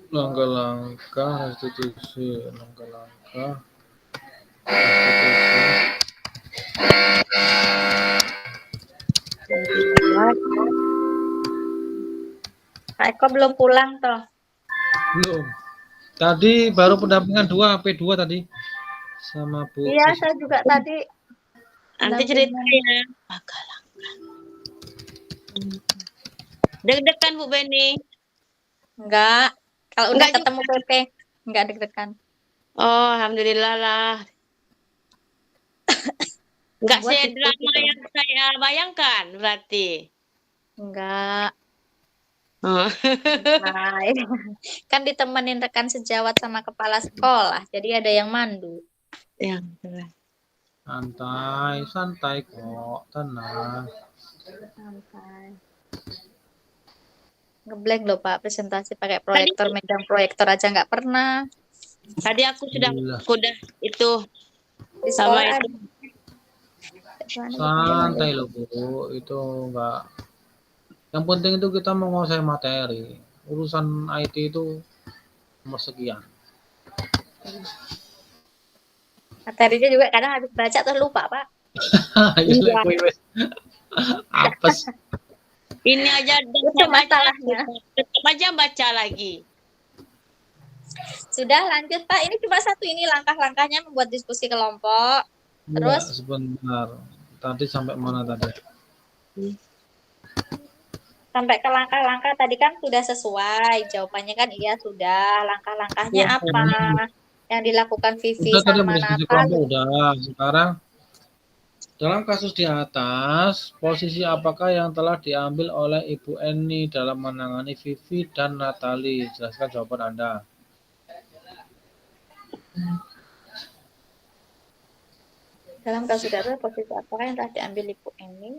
langkah-langkah restitusi. Langkah-langkah restitusi. Pak Eko belum pulang toh. Belum. Tadi baru pendampingan 2 P2 tadi sama Bu. Iya, saya juga tadi. Nanti ceritanya. Deg-degan Bu Beni? Enggak. Kalau udah Enggak ketemu PP, enggak deg-degan. Oh, alhamdulillah lah. Enggak Buat sedrama yang saya bayangkan berarti. Enggak. Oh. Nah, kan ditemenin rekan sejawat sama kepala sekolah, jadi ada yang mandu. Ya, Santai kok, tenang. Santai. Ngeblank loh Pak, presentasi pakai proyektor, megang proyektor aja nggak pernah. Tadi aku sudah itu Di sama sekolah itu. Santai loh Bu, itu enggak. Yang penting itu kita menguasai materi. Urusan IT itu nomor sekian. Materinya juga kadang habis baca terus lupa Pak. Iya. Apes. Ini aja Itu masalahnya. Tetap aja baca lagi. Sudah lanjut Pak, ini cuma satu ini langkah-langkahnya membuat diskusi kelompok. Terus sebentar. Tadi sampai mana tadi? Sampai ke langkah-langkah tadi kan sudah sesuai. Jawabannya kan iya sudah. Langkah-langkahnya Ya, apa? Yang dilakukan Vivi Udah tadi sama diskusi Natal. kelompok udah. Sekarang dalam kasus di atas, posisi apakah yang telah diambil oleh Ibu Eni dalam menangani Vivi dan Natali? Jelaskan jawaban Anda. Dalam kasus di atas, posisi apakah yang telah diambil Ibu Eni?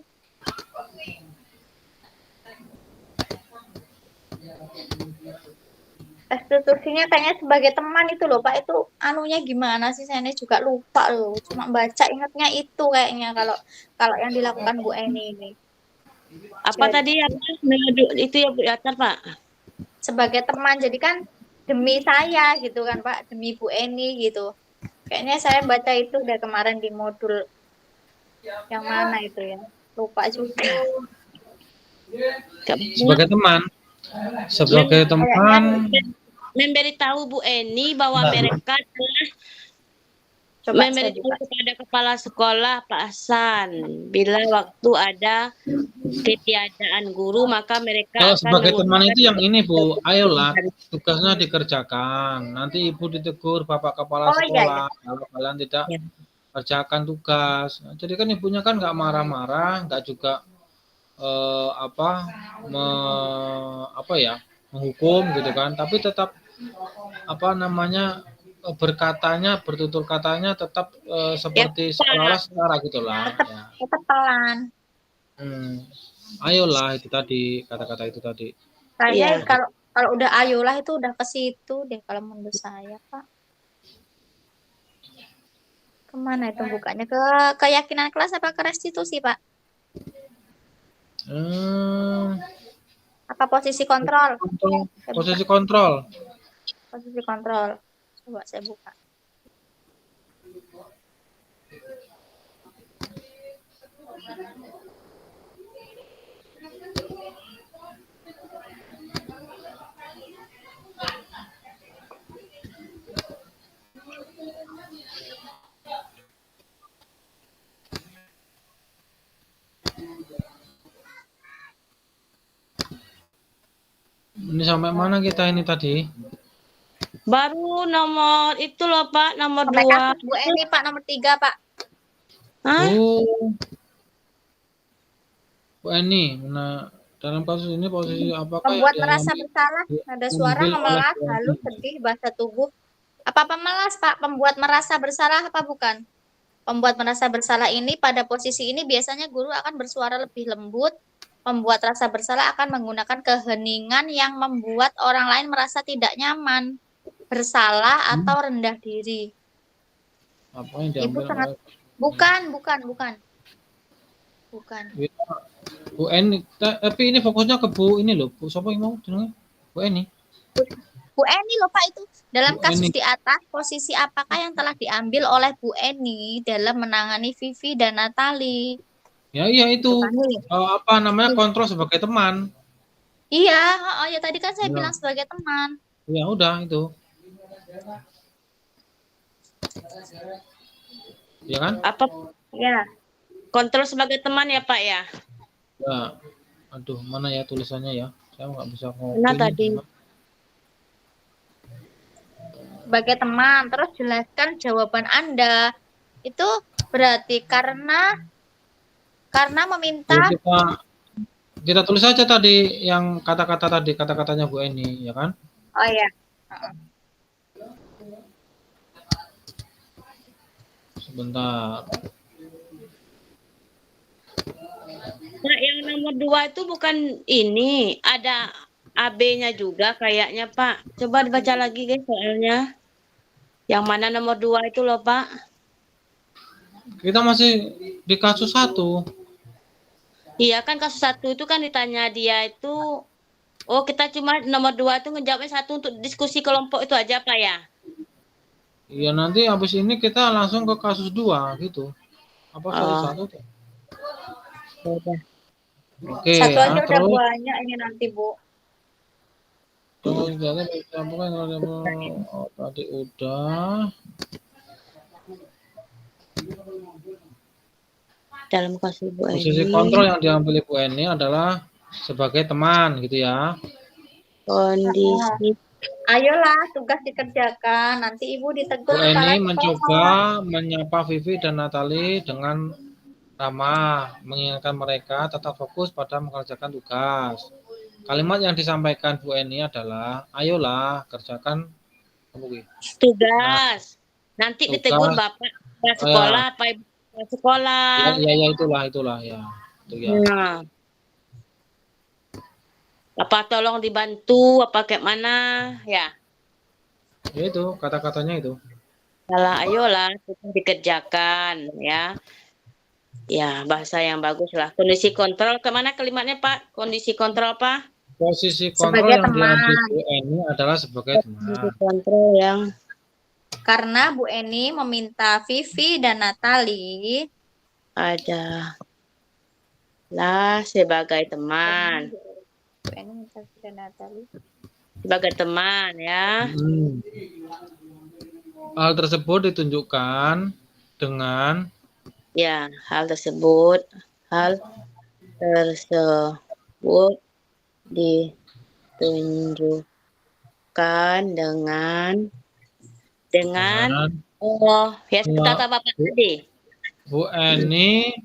Restitusinya kayaknya sebagai teman itu loh Pak, itu anunya gimana sih, saya juga lupa loh, cuma baca ingatnya itu kayaknya kalau yang dilakukan Bu Eni ini. Apa tadi itu ya Bu Yatar Pak? Sebagai teman, jadi kan demi saya gitu kan Pak, demi Bu Eni gitu. Kayaknya saya baca itu udah kemarin di modul yang mana itu ya, lupa juga. Sebagai teman? Sebagai teman, memberitahu Bu Eni bahwa Nah. mereka telah Coba saya memberitahu buka. kepada kepala sekolah Pak Hasan bila waktu ada ketiadaan guru maka mereka kalau akan sebagai teman menggunakan itu yang ini Bu, ayolah tugasnya dikerjakan. Nanti Ibu ditegur Bapak Kepala Oh iya, Sekolah kalau kalian tidak Ya. kerjakan tugas. Nah, jadi kan ibunya kan nggak marah-marah, nggak juga menghukum gitu kan, tapi tetap berkatanya, bertutur katanya tetap seperti seolah-olah setara gitulah. tetap Ya. tetap pelan. Ayolah itu tadi kata-kata itu tadi. Kayaknya Iya. kalau udah ayolah itu udah ke situ deh kalau menurut saya, Pak. Kemana itu bukanya? Ke keyakinan kelas apa ke restitusi, Pak? Apa posisi kontrol? Posisi kontrol. Posisi kontrol. Coba saya buka. Ini sampai mana kita ini tadi? Baru nomor itu loh Pak, nomor Sampai 2. kasus Bu Eni, Pak, nomor 3, Pak. Hah? Bu Eni, nah dalam kasus ini posisi apakah Pembuat yang merasa bersalah, nada suara memelas, halu, sedih, bahasa tubuh. Apa pemelas, Pak? Pembuat merasa bersalah apa bukan? Pembuat merasa bersalah ini pada posisi ini biasanya guru akan bersuara lebih lembut. Pembuat rasa bersalah akan menggunakan keheningan yang membuat orang lain merasa tidak nyaman, bersalah atau rendah diri. Apa yang Ibu diambil? sangat bukan. Bu Eni, tapi ini fokusnya ke Bu ini loh. Bu siapa yang mau jenenge? Bu Eni. Bu Eni loh Pak itu. Dalam Bu kasus Eni. di atas, posisi apakah yang telah diambil oleh Bu Eni dalam menangani Vivi dan Natali? Ya iya itu. Kan, Kontrol sebagai teman. Iya, ya tadi kan saya Ya. bilang sebagai teman. Ya udah itu. Ya kan? Apa Ya. kontrol sebagai teman ya Pak ya? Ya. Aduh, mana ya tulisannya ya? Saya nggak bisa Nah tadi. Sebagai teman, terus jelaskan jawaban Anda. Itu berarti karena meminta. Jadi kita tulis aja tadi yang kata-katanya Bu Eni, ya kan? Oh ya. Sebentar. Nah, yang nomor 2 itu bukan ini, ada AB-nya juga kayaknya Pak. Coba dibaca lagi guys soalnya. Yang mana nomor 2 itu loh Pak? Kita masih di kasus 1. Iya kan kasus 1 itu kan ditanya dia itu, oh kita cuma nomor 2 itu ngejawabnya 1 untuk diskusi kelompok itu aja Pak ya? Iya nanti habis ini kita langsung ke kasus 2 gitu. Apa satu tuh? Oke. Satu aja udah terus banyak ini nanti Bu. terus tadi udah. Dalam kasus Bu Eni. Posisi kontrol yang diambil Bu Eni adalah sebagai teman gitu ya. Kondisi. Ayolah tugas dikerjakan, nanti Ibu ditegur. Bu Eni mencoba menyapa Vivi dan Natali dengan ramah, mengingatkan mereka tetap fokus pada mengerjakan tugas. Kalimat yang disampaikan Bu Eni adalah, ayolah kerjakan tugas. Nanti tugas. ditegur Bapak sekolah, Pak Ibu sekolah. Ya itulah ya. Itu ya. Nah. Apa tolong dibantu apa kayak mana ya? Ya itu kata-katanya itu. Ayolah dikerjakan ya. Ya, bahasa yang bagus lah. Kondisi kontrol kemana kalimatnya Pak? Kondisi kontrol apa? Posisi kontrol sebagai yang teman. diambil Bu Eni adalah sebagai teman. Kondisi kontrol yang karena Bu Eni meminta Vivi dan Natali ada lah sebagai teman. Bu Eni dan Natali. sebagai teman ya. Hal tersebut ditunjukkan dengan Ya, hal tersebut ditunjukkan dengan oh ya seperti kata Bapak tadi. Bu Eni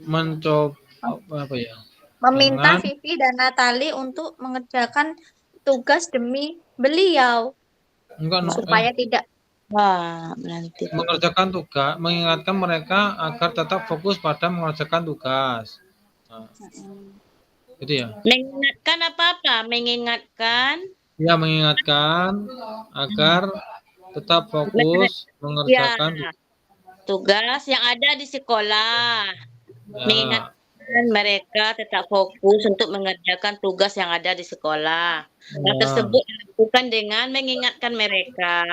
mencoba apa ya? Meminta Dengan Vivi dan Natali untuk mengerjakan tugas demi beliau supaya tidak Wah, nanti mengerjakan tugas, mengingatkan mereka agar tetap fokus pada mengerjakan tugas. Nah, gitu ya. mengingatkan apa-apa, mengingatkan Ya, mengingatkan agar tetap fokus ya mengerjakan tugas yang ada di sekolah. ya. Mengingatkan mereka tetap fokus untuk mengerjakan tugas yang ada di sekolah. Hal tersebut dilakukan dengan mengingatkan mereka.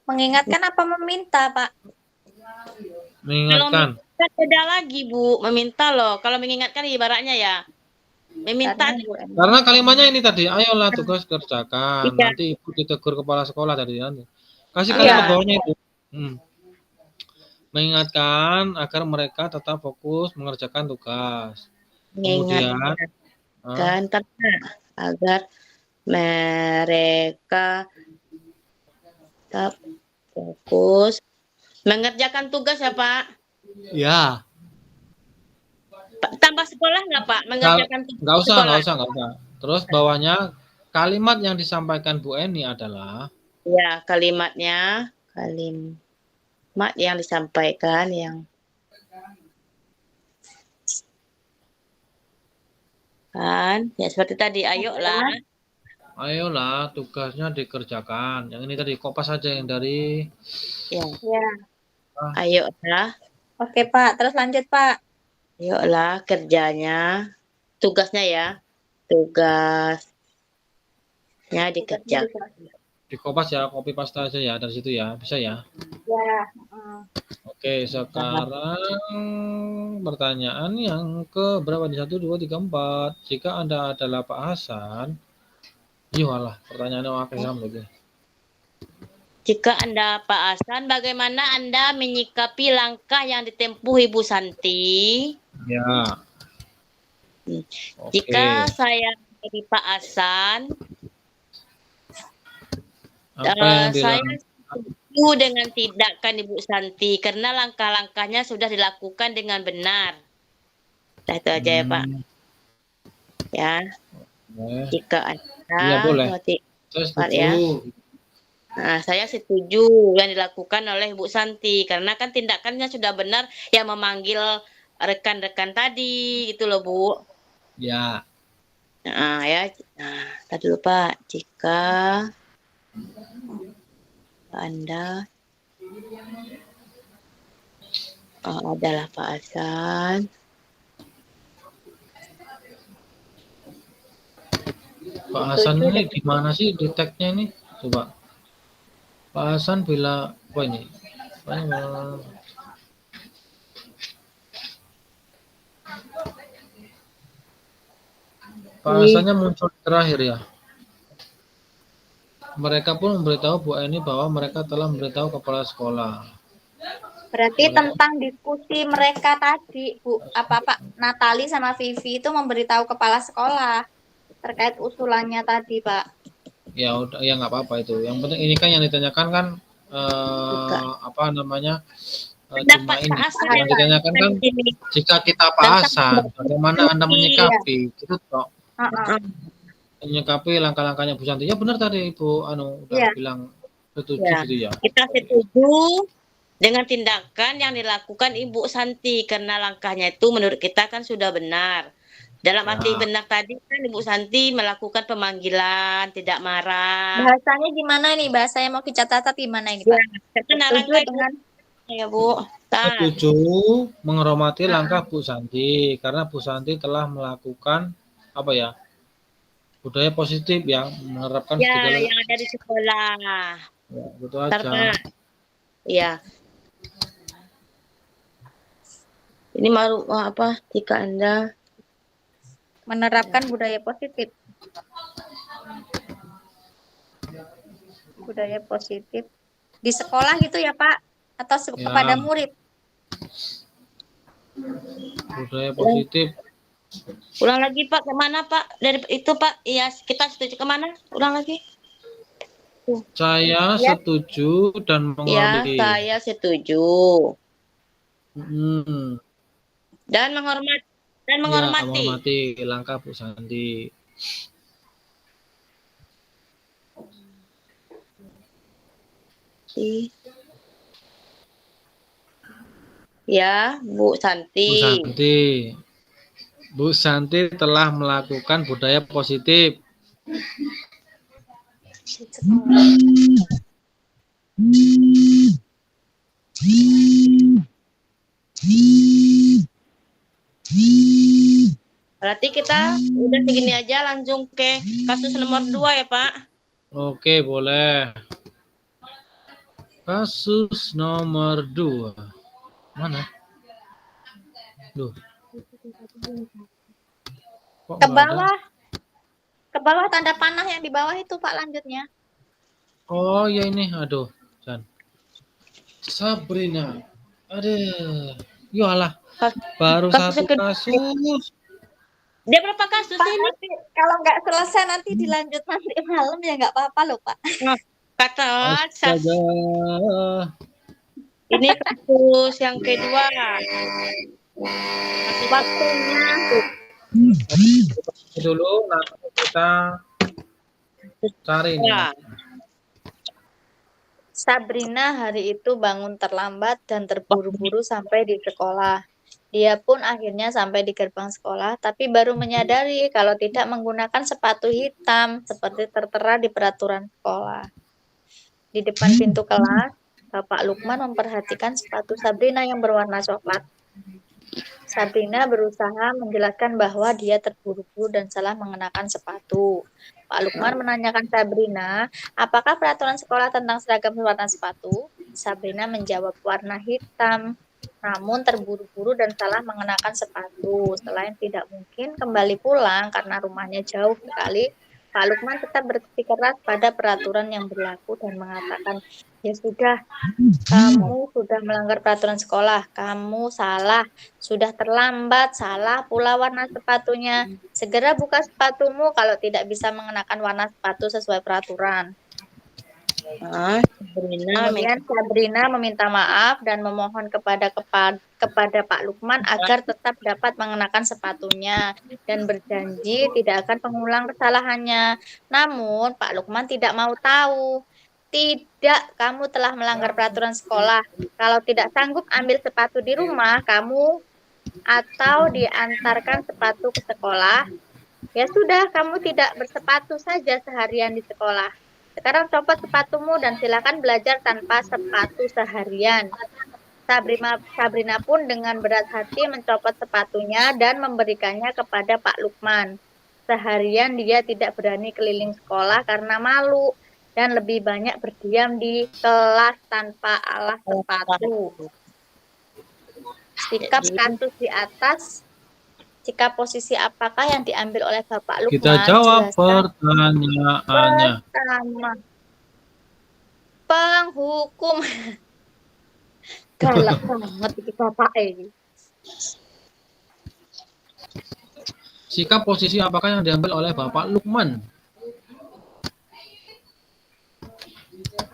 mengingatkan apa meminta, Pak? Kalau Mengingatkan. mengingatkan beda lagi, Bu. Meminta loh. Kalau mengingatkan ibaratnya ya, meminta. Karena Bu Eni. Karena kalimatnya ini tadi, ayolah tugas kerjakan. Iya. Nanti ibu ditegur kepala sekolah tadi nanti. Kasih kalimat bawahnya itu. Mengingatkan agar mereka tetap fokus mengerjakan tugas. Kemudian Mengingatkan agar mereka tetap fokus mengerjakan tugas ya Pak. ya, Tambah sekolah nggak Pak? Mengerjakan tugas nggak sekolah. usah. Terus bawahnya kalimat yang disampaikan Bu Eni adalah Ya, kalimat yang disampaikan yang kan ya seperti tadi, ayolah tugasnya dikerjakan. Yang ini tadi kopas saja yang dari Ya. ayolah. Oke, Pak. Terus lanjut, Pak. Ayolah kerjanya, tugasnya ya, tugasnya dikerjakan. di kopas ya, copy paste aja ya dari situ ya, bisa ya. Ya. Oke, sekarang pertanyaan yang ke berapa nih? 1, 2, 3, 4. Jika Anda adalah Pak Hasan, iyalah pertanyaannya wakil lagi. Jika Anda Pak Hasan, bagaimana Anda menyikapi langkah yang ditempuh Ibu Santi? Ya. Jika saya menjadi Pak Hasan, saya setuju dengan tindakan Ibu Santi karena langkah-langkahnya sudah dilakukan dengan benar. Nah, itu aja ya Pak. Ya. Jika Anda boleh. saya setuju. ya. Nah, saya setuju yang dilakukan oleh Bu Santi karena kan tindakannya sudah benar yang memanggil rekan-rekan tadi itu loh Bu. Ya. Nah, tadi dulu Pak. Jika Anda adalah Pak Hasan, Pak Hasan ini di mana sih di tag-nya ini? Coba. Pak Hasan bila apa ini? Pak Hasannya muncul terakhir ya. Mereka pun memberitahu Bu Eni bahwa mereka telah memberitahu kepala sekolah. Berarti tentang diskusi mereka tadi, Bu, Pak Natali sama Vivi itu memberitahu kepala sekolah terkait usulannya tadi, Pak. Ya udah, ya nggak apa-apa itu. Yang penting ini kan yang ditanyakan kan apa namanya? Cuma ini. Yang ditanyakan kan jika kita Pak Hasan, bagaimana Anda menyikapi? Gitu toh. Menyikapi langkah-langkahnya Bu Santi. Ya benar tadi Ibu udah bilang setuju gitu ya. Kita setuju dengan tindakan yang dilakukan Ibu Santi karena langkahnya itu menurut kita kan sudah benar. Dalam arti benar tadi kan Ibu Santi melakukan pemanggilan, tidak marah. Bahasanya gimana nih? Bahasanya mau dicatat gimana ini, Pak? Setuju dengan ya Bu. Setuju menghormati langkah Bu Santi karena Bu Santi telah melakukan apa ya? Budaya positif yang menerapkan segala yang ada di sekolah. Ya, betul aja. Ya. Ini jika Anda menerapkan budaya positif. Budaya positif di sekolah gitu ya Pak, atau Ya, kepada murid? budaya positif. Ulang lagi Pak, kemana Pak? Dari itu Pak, iya kita setuju kemana? Ulang lagi. Saya Ya. setuju dan Ya, menghormati. saya setuju. Hmm. Dan menghormati. Dan Ya, menghormati. menghormati langkah Bu Santi. Ya, Bu Santi. Bu Santi. Bu Santi telah melakukan budaya positif. Berarti kita udah segini aja, langsung ke kasus nomor 2 ya Pak. Oke, boleh. Kasus nomor 2. Mana? Duh. Kok Ke nggak ada? bawah. Ke bawah tanda panah yang di bawah itu Pak, lanjutnya. Oh ya ini, aduh, Jan. Sabrina. Aduh. Yolah, baru Kasus satu kedua. kasus. Dia berapa kasus Pak, ini? nanti kalau nggak selesai nanti dilanjut nanti malam ya nggak apa-apa loh Pak. Nah, kata Astaga. ini kasus yang kedua. Waktunya. Dulu nanti kita cari nih. Ya. Sabrina hari itu bangun terlambat dan terburu-buru sampai di sekolah. Dia pun akhirnya sampai di gerbang sekolah, tapi baru menyadari kalau tidak menggunakan sepatu hitam seperti tertera di peraturan sekolah. Di depan pintu kelas, Bapak Lukman memperhatikan sepatu Sabrina yang berwarna coklat. Sabrina berusaha menjelaskan bahwa dia terburu-buru dan salah mengenakan sepatu. Pak Lukman menanyakan Sabrina, apakah peraturan sekolah tentang seragam warna sepatu? Sabrina menjawab warna hitam, namun terburu-buru dan salah mengenakan sepatu. Selain tidak mungkin kembali pulang karena rumahnya jauh sekali, Pak Lukman tetap bersikeras pada peraturan yang berlaku dan mengatakan, ya sudah, kamu sudah melanggar peraturan sekolah, kamu salah, sudah terlambat, salah pula warna sepatunya. Segera buka sepatumu kalau tidak bisa mengenakan warna sepatu sesuai peraturan. Kemudian Sabrina meminta maaf dan memohon kepada Pak Lukman agar tetap dapat mengenakan sepatunya dan berjanji tidak akan mengulang kesalahannya. Namun Pak Lukman tidak mau tahu. Tidak, kamu telah melanggar peraturan sekolah. Kalau tidak sanggup ambil sepatu di rumah kamu atau diantarkan sepatu ke sekolah, ya sudah, kamu tidak bersepatu saja seharian di sekolah. Sekarang copot sepatumu dan silakan belajar tanpa sepatu seharian. Sabrina pun dengan berat hati mencopot sepatunya dan memberikannya kepada Pak Lukman. Seharian dia tidak berani keliling sekolah karena malu dan lebih banyak berdiam di kelas tanpa alas sepatu. Sikap kasus di atas, jika posisi apakah yang diambil oleh Bapak Lukman? Kita jawab Jelaskan. pertanyaannya. Pertama, penghukum. Galak banget itu Bapak ini. Sikap posisi apakah yang diambil oleh Bapak Lukman?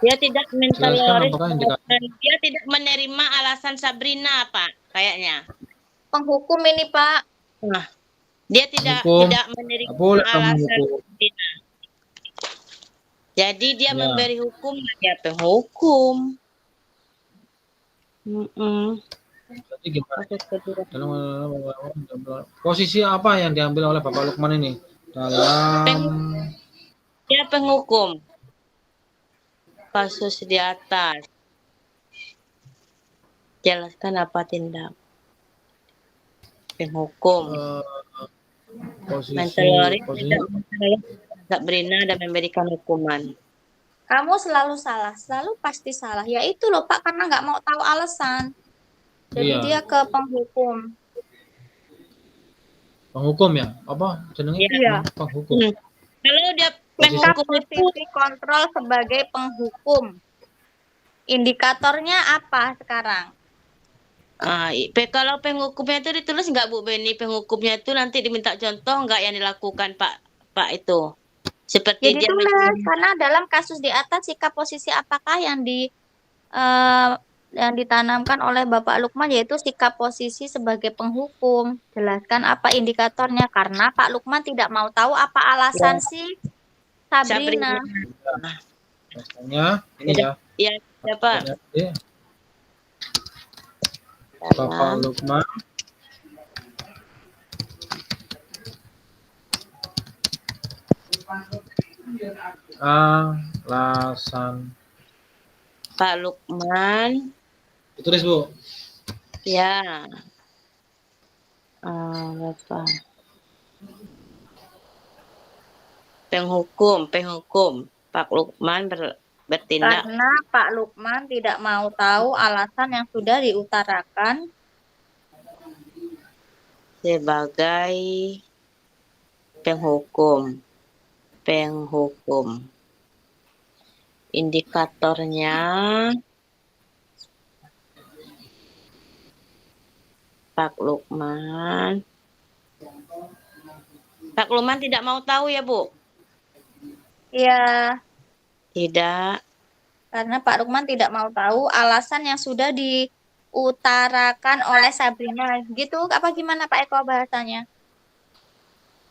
Dia tidak mentolerir apakah yang dan dia tidak menerima alasan Sabrina, Pak, kayaknya. Penghukum ini, Pak. Nah, dia tidak menerima boleh alasan menghukum. Sabrina. Jadi dia Ya. memberi hukum, dia penghukum. Jadi gimana? Posisi apa yang diambil oleh Bapak Lukman ini? Dia penghukum. Kasus di atas. Jelaskan apa tindak. Penghukum. Mentolerir tidak Sabrina dan memberikan hukuman. Kamu selalu salah, selalu pasti salah. Ya itu loh Pak, karena nggak mau tahu alasan. Jadi Iya. dia ke penghukum. Penghukum ya? Apa jenenge? Iya. Penghukum. Kalau dia Sikap penghukum itu posisi kontrol sebagai penghukum. Indikatornya apa sekarang? kalau penghukumnya itu ditulis nggak Bu Beni? Penghukumnya itu nanti diminta contoh nggak yang dilakukan Pak itu? Seperti Jadi dia tulis karena dalam kasus di atas sikap posisi apakah yang ditanamkan oleh Bapak Lukman yaitu sikap posisi sebagai penghukum. Jelaskan apa indikatornya karena Pak Lukman tidak mau tahu apa alasan si Sabrina. Biasanya ini ya. Ya, Pak. Bapak Lukman alasan. Pak Lukman. Ditulis Bu. Ya. Apa? Penghukum. Pak Lukman bertindak. Karena Pak Lukman tidak mau tahu alasan yang sudah diutarakan Sebagai penghukum. Indikatornya Pak Lukman tidak mau tahu ya Bu? ya Tidak. karena Pak Lukman tidak mau tahu alasan yang sudah diutarakan oleh Sabrina. Gitu apa gimana Pak Eko bahasanya?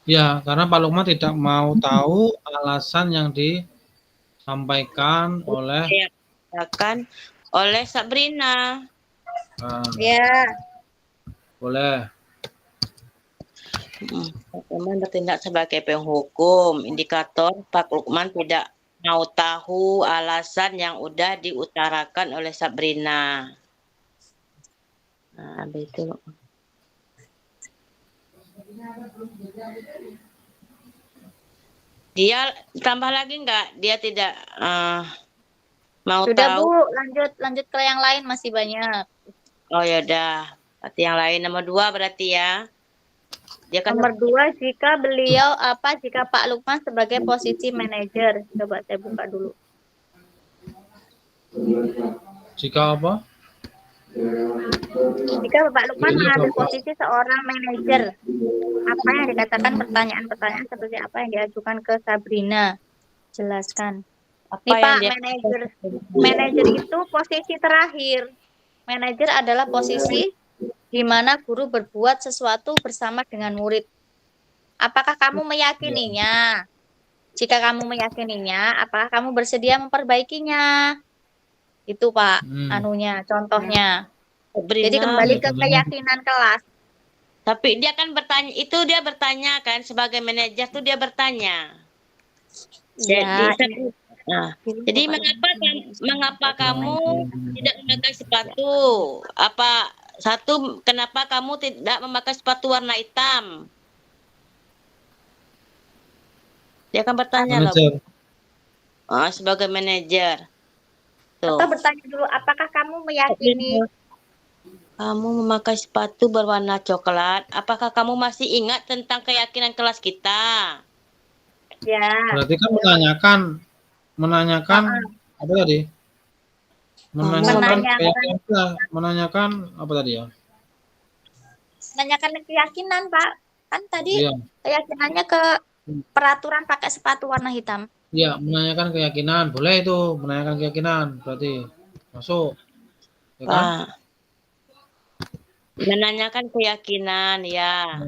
Ya, karena Pak Lukman tidak mau tahu alasan yang disampaikan oleh Sabrina. Ya. Boleh. Pak Lukman bertindak sebagai penghukum. Indikator Pak Lukman tidak mau tahu alasan yang udah diutarakan oleh Sabrina. Itu. Dia tambah lagi nggak? Dia tidak mau Sudah tahu. Bu, lanjut ke yang lain masih banyak. Oh ya udah. Berarti yang lain nomor 2 berarti ya. Dia kan Nomor 2 jika Pak Lukman sebagai posisi manajer. Coba saya buka dulu. Jika apa? Jika Bapak Lukman mengambil posisi seorang manajer, apa yang dikatakan pertanyaan-pertanyaan seperti apa yang diajukan ke Sabrina? Jelaskan. Nih Pak, manajer itu posisi terakhir. Manajer adalah posisi di mana guru berbuat sesuatu bersama dengan murid. Apakah kamu meyakininya? Jika kamu meyakininya, apakah kamu bersedia memperbaikinya? Itu Pak, contohnya. Jadi kembali ke keyakinan kelas. Tapi dia kan bertanya kan sebagai manajer tuh dia bertanya. Jadi mengapa kamu tidak memakai sepatu? Kenapa kamu tidak memakai sepatu warna hitam? Dia akan bertanya loh. Sebagai manajer. Atau bertanya dulu, apakah kamu meyakini kamu memakai sepatu berwarna coklat? Apakah kamu masih ingat tentang keyakinan kelas kita? Ya. Berarti kan menanyakan apa tadi? Menanyakan apa tadi ya? Menanyakan keyakinan Pak. Kan tadi keyakinannya ke peraturan pakai sepatu warna hitam. Iya, menanyakan keyakinan. Boleh itu, menanyakan keyakinan. Berarti masuk. Ya kan? Menanyakan keyakinan, ya.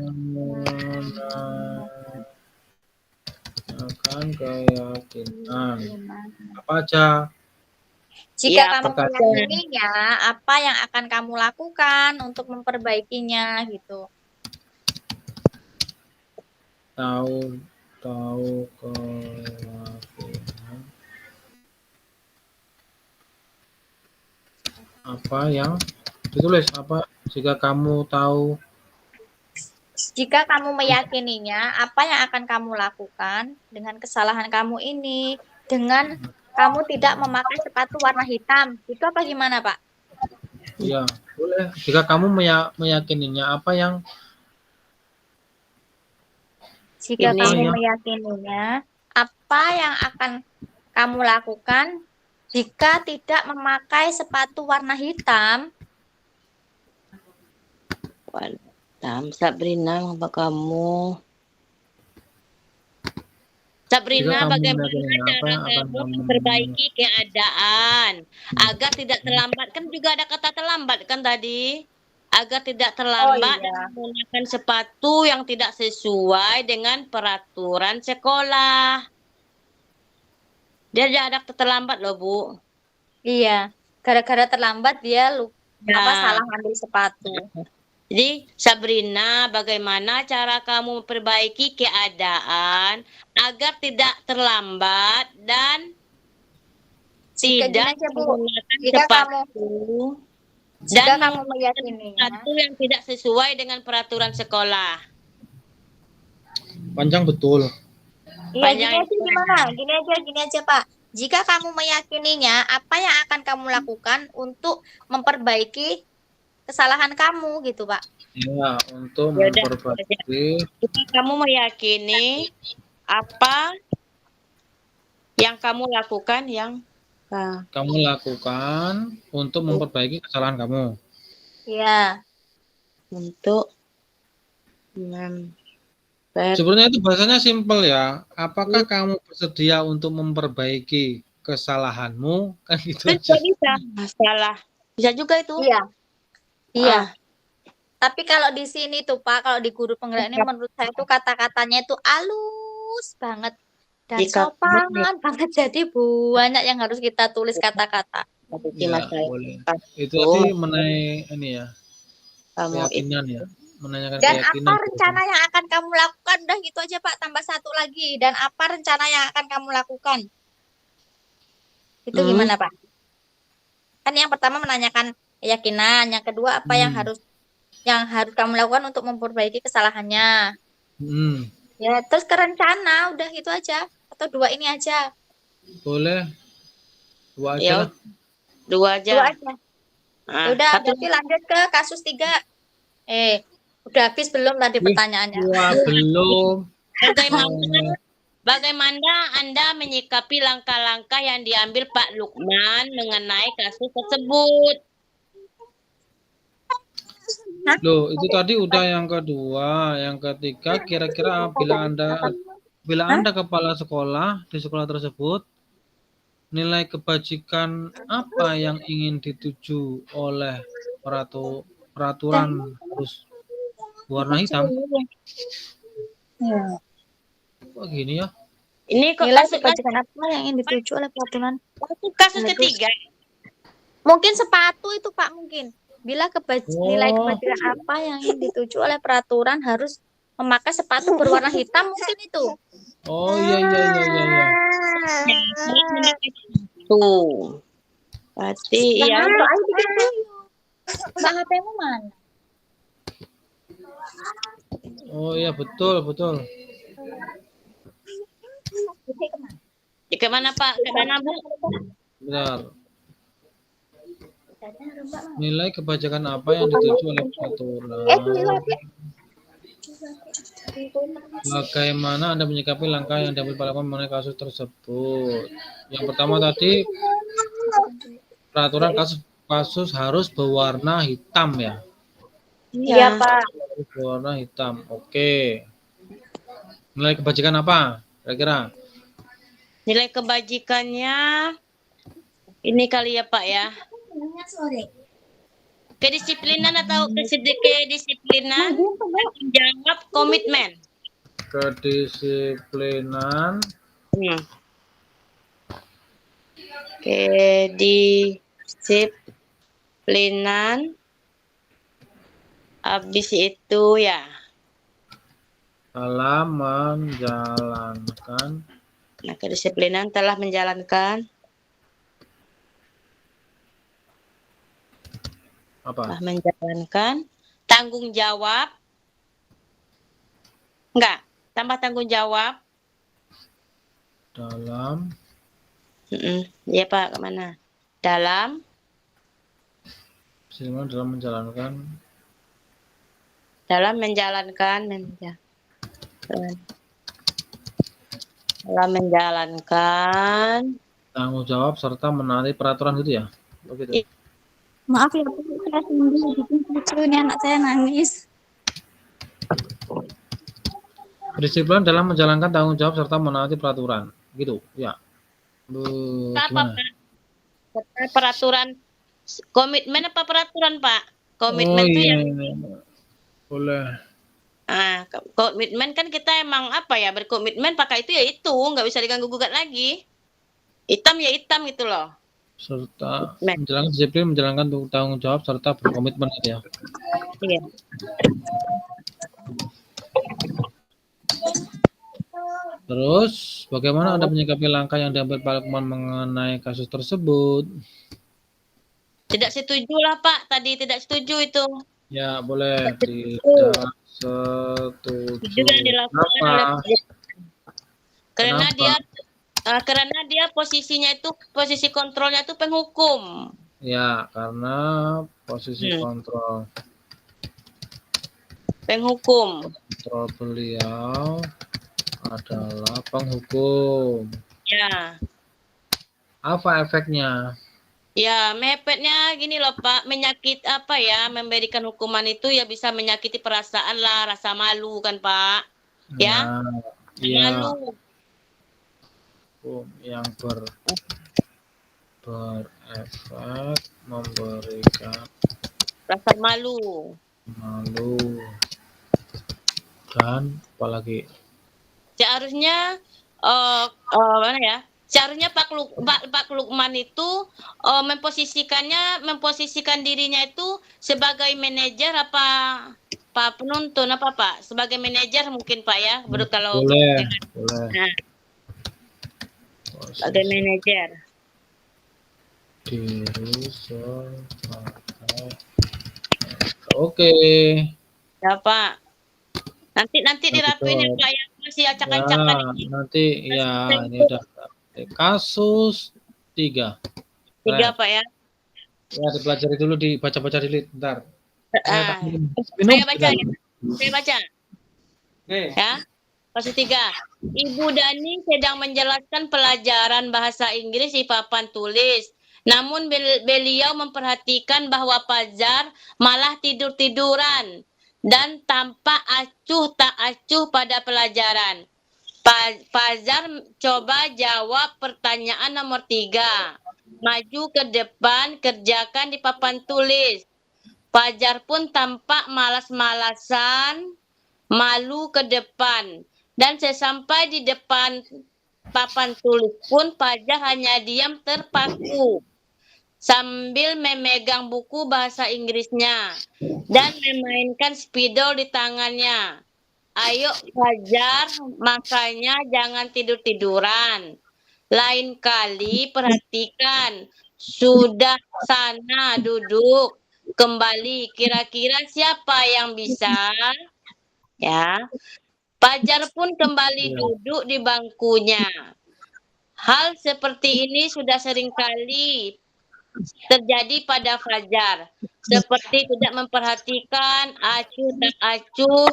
Menanyakan keyakinan. Apa aja? Jika kamu meyakininya, apa yang akan kamu lakukan untuk memperbaikinya, gitu. Tahu keyakinan. Apa yang ditulis? Apa jika kamu tahu? Jika kamu meyakininya, apa yang akan kamu lakukan dengan kesalahan kamu ini? Dengan kamu tidak memakai sepatu warna hitam. Itu apa gimana, Pak? Iya, boleh. Jika kamu meyakininya, apa yang Jika Ini kamu ya. meyakininya, apa yang akan kamu lakukan jika tidak memakai sepatu warna hitam? Sabrina, apa kamu? Jika Sabrina, kamu bagaimana meyakini apa cara yang akan kamu kamu memperbaiki keadaan agar tidak terlambat? Kan juga ada kata terlambat kan tadi? Agar tidak Oh terlambat dan iya. menggunakan sepatu yang tidak sesuai dengan peraturan sekolah. Dia ada kata terlambat loh, Bu. Iya. Gara-gara terlambat dia salah Ya. ambil sepatu. Jadi, Sabrina, bagaimana cara kamu memperbaiki keadaan agar tidak terlambat dan Jika gini tidak aja, Bu. menggunakan Jika kamu dan meyakininya, menggunakan sepatu yang tidak sesuai dengan peraturan sekolah. Panjang betul. iya gini Panjang aja gimana? Gini aja, Pak. Jika kamu meyakininya, apa yang akan kamu lakukan untuk memperbaiki kesalahan kamu gitu, Pak? Ya, untuk Ya udah. memperbaiki Jika kamu meyakini apa yang kamu lakukan kamu lakukan untuk memperbaiki kesalahan kamu. Iya. untuk memper Sebenarnya itu bahasanya simpel ya. Apakah kamu bersedia untuk memperbaiki kesalahanmu? Kan gitu Kan aja. juga bisa masalah. Bisa juga itu. Iya. Iya. Ah, Tapi kalau di sini tuh Pak, kalau di guru penggerak ini menurut saya tuh kata-katanya itu halus banget dan jika sopan banget. Jadi banyak yang harus kita tulis kata-kata. memiliki Ya, masalah boleh. Itu itu, tadi mengenai ini ya, kamu itu keyakinan ya. Menanyakan Dan apa keyakinan. rencana yang akan kamu lakukan? Udah gitu aja Pak, tambah satu lagi. Dan apa rencana yang akan kamu lakukan? Itu gimana Pak? Kan yang pertama menanyakan keyakinan, yang kedua apa yang harus kamu lakukan untuk memperbaiki kesalahannya. Hmm, Ya, terus ke rencana, udah itu aja. Atau dua ini aja. boleh. Dua aja ya lah. dua Dua aja. aja. Ah, Ya udah, satu berarti lanjut ke kasus 3. Udah habis belum tadi pertanyaannya? Wah, belum. bagaimana Anda menyikapi langkah-langkah yang diambil Pak Lukman mengenai kasus tersebut? Loh, itu tadi udah yang kedua. Yang ketiga, kira-kira bila Anda kepala sekolah di sekolah tersebut, nilai kebajikan apa yang ingin dituju oleh peraturan harus warna hitam? Kok gini ya? Ini kok Nilai kasus kebajikan apa yang ingin dituju oleh peraturan? kasus ketiga. Mungkin sepatu itu Pak, mungkin. Bila nilai Oh, kebajikan apa yang ingin dituju oleh peraturan harus memakai sepatu berwarna hitam, mungkin itu. oh iya. Tuh. Berarti ya Ayo bikin tuyul. Mbak HP-mu mana? Oh iya, betul. ke mana Pak? Ke mana Bu? Benar. Nilai kebajikan apa yang dituju oleh peraturan? Bagaimana Anda menyikapi langkah yang diambil Pak Lukman mengenai kasus tersebut? Yang pertama tadi, peraturan kasus harus berwarna hitam ya. Iya Pak. Harus berwarna hitam. Oke. Nilai kebajikan apa? Kira-kira? Nilai kebajikannya ini kali ya Pak ya. Kedisiplinan atau kedisiplinan menjawab komitmen. Kedisiplinan. Kedisiplinan. Habis itu ya. Dalam menjalankan. Nah, kedisiplinan telah menjalankan. Apa? Telah menjalankan tanggung jawab. Enggak, tambah tanggung jawab. Dalam. Iya Pak, kemana? Dalam menjalankan. dalam menjalankan. Tanggung jawab serta menaati peraturan gitu ya? Begitu. Maaf ya, Bu, saya sendiri bikin lucu nih anak saya nangis. Kedisiplinan dalam menjalankan tanggung jawab serta menaati peraturan. Gitu, ya. Apa, Gimana? Pak? Serta peraturan komitmen apa peraturan, Pak? Oh Komitmen tuh iya, yang boleh. komitmen kan kita emang apa ya, berkomitmen pakai itu ya itu, nggak bisa diganggu gugat lagi. Hitam ya hitam gitu loh. Serta Komitmen. menjalankan disiplin, menjalankan tanggung jawab serta berkomitmen gitu ya. Iya. Terus, bagaimana Anda menyikapi langkah yang diambil Pak Lukman mengenai kasus tersebut? Tidak setuju lah, Pak. Tadi tidak setuju itu. Ya, boleh Setuju. tidak setuju. Itu yang dilakukan oleh Kenapa? karena Kenapa? dia posisinya itu posisi kontrolnya itu penghukum. Ya, karena posisi kontrol beliau adalah penghukum. Ya. Apa efeknya? Ya, mepetnya gini loh Pak, memberikan hukuman itu ya bisa menyakiti perasaan lah, rasa malu kan Pak. Ya, Ya, malu. hukum yang berefek memberikan Rasa malu. dan apalagi Seharusnya mana ya? Seharusnya Pak Lukman itu memposisikan dirinya itu sebagai manajer apa Pak penuntun apa Pak? Sebagai manajer mungkin Pak ya, kalau boleh. nah, sebagai manajer. Diri sebagai oke. Ya Pak. Nanti dirapiin ya Pak ya, masih acak-acakan ini. Nanti ya ini udah kasus 3. 3 Pak ya. Ya dipelajari dulu, dibaca-baca dulu bentar. Saya baca ya. Saya baca. Ya. Kasus 3. Ibu Dani sedang menjelaskan pelajaran bahasa Inggris di papan tulis. Namun beliau memperhatikan bahwa Fajar malah tidur-tiduran dan tampak acuh tak acuh pada pelajaran. Fajar coba jawab pertanyaan nomor 3. Maju ke depan, kerjakan di papan tulis. Fajar pun tampak malas-malasan, malu ke depan. Dan sesampai di depan papan tulis pun Fajar hanya diam terpaku sambil memegang buku bahasa Inggrisnya dan memainkan spidol di tangannya. Ayo Fajar, makanya jangan tidur-tiduran. Lain kali perhatikan. Sudah sana duduk. Kembali. Kira-kira siapa yang bisa? Ya. Fajar pun kembali duduk di bangkunya. Hal seperti ini sudah sering kali terjadi pada Fajar. Seperti tidak memperhatikan, acuh tak acuh,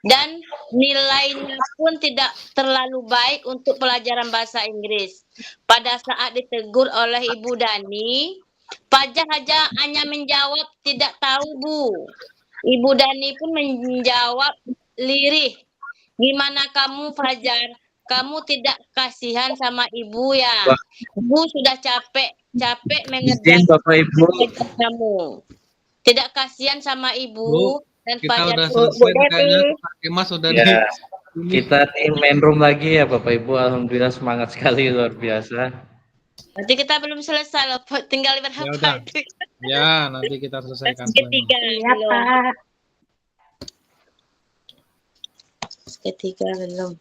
dan nilainya pun tidak terlalu baik untuk pelajaran bahasa Inggris. Pada saat ditegur oleh Ibu Dani, Fajar hanya menjawab tidak tahu Bu. Ibu Dani pun menjawab lirih. Gimana kamu Fajar? Kamu tidak kasihan sama ibu ya? Ibu sudah capek Izin Bapak Ibu. kamu. Tidak kasihan sama ibu dan Kita Fajar. udah selesai kayaknya. Mas udah Ya, kita di main room lagi ya Bapak Ibu. Alhamdulillah semangat sekali, luar biasa. Nanti kita belum selesai loh, tinggal berapa itu. Ya, nanti kita selesaikan. Ketiga belum. Ketiga belum.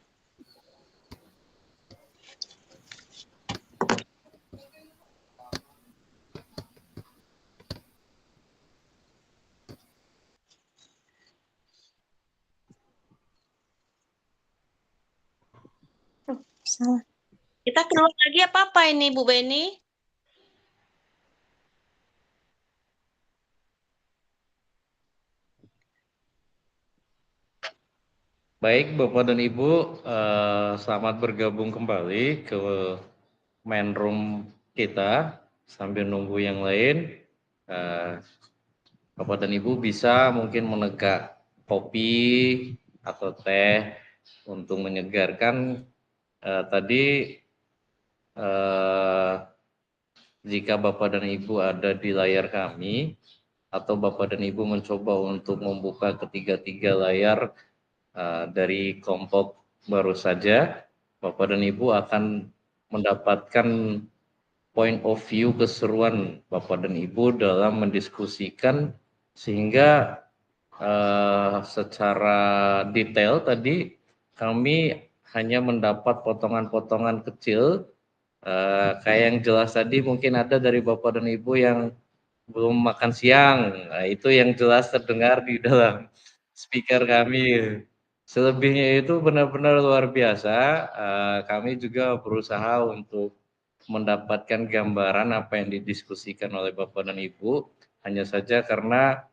Salah. Kita keluar lagi apa ini Bu Beni? Baik, Bapak dan Ibu, selamat bergabung kembali ke main room kita. Sambil nunggu yang lain, Bapak dan Ibu bisa mungkin menegak kopi atau teh untuk menyegarkan. Tadi jika Bapak dan Ibu ada di layar kami, atau Bapak dan Ibu mencoba untuk membuka ketiga-tiga layar dari kelompok baru saja, Bapak dan Ibu akan mendapatkan point of view keseruan Bapak dan Ibu dalam mendiskusikan, sehingga secara detail tadi kami hanya mendapat potongan-potongan kecil, kayak yang jelas tadi mungkin ada dari Bapak dan Ibu yang belum makan siang. Nah, itu yang jelas terdengar di dalam speaker kami. Selebihnya itu benar-benar luar biasa. Kami juga berusaha untuk mendapatkan gambaran apa yang didiskusikan oleh Bapak dan Ibu. Hanya saja karena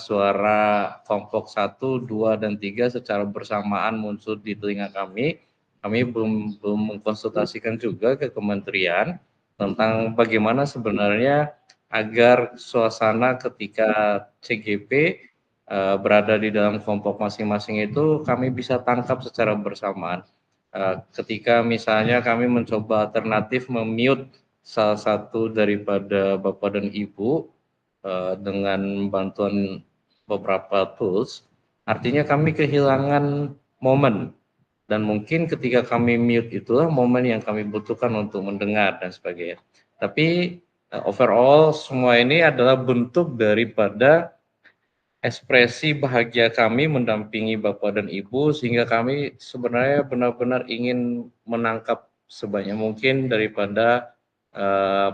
suara kelompok 1, 2, dan 3 secara bersamaan muncul di telinga kami. Kami belum mengkonsultasikan juga ke kementerian tentang bagaimana sebenarnya agar suasana ketika CGP berada di dalam kelompok masing-masing itu kami bisa tangkap secara bersamaan. Ketika misalnya kami mencoba alternatif memute salah satu daripada Bapak dan Ibu dengan bantuan beberapa tools, artinya kami kehilangan momen. Dan mungkin ketika kami mute itulah momen yang kami butuhkan untuk mendengar dan sebagainya. Tapi overall semua ini adalah bentuk daripada ekspresi bahagia kami mendampingi Bapak dan Ibu, sehingga kami sebenarnya benar-benar ingin menangkap sebanyak mungkin daripada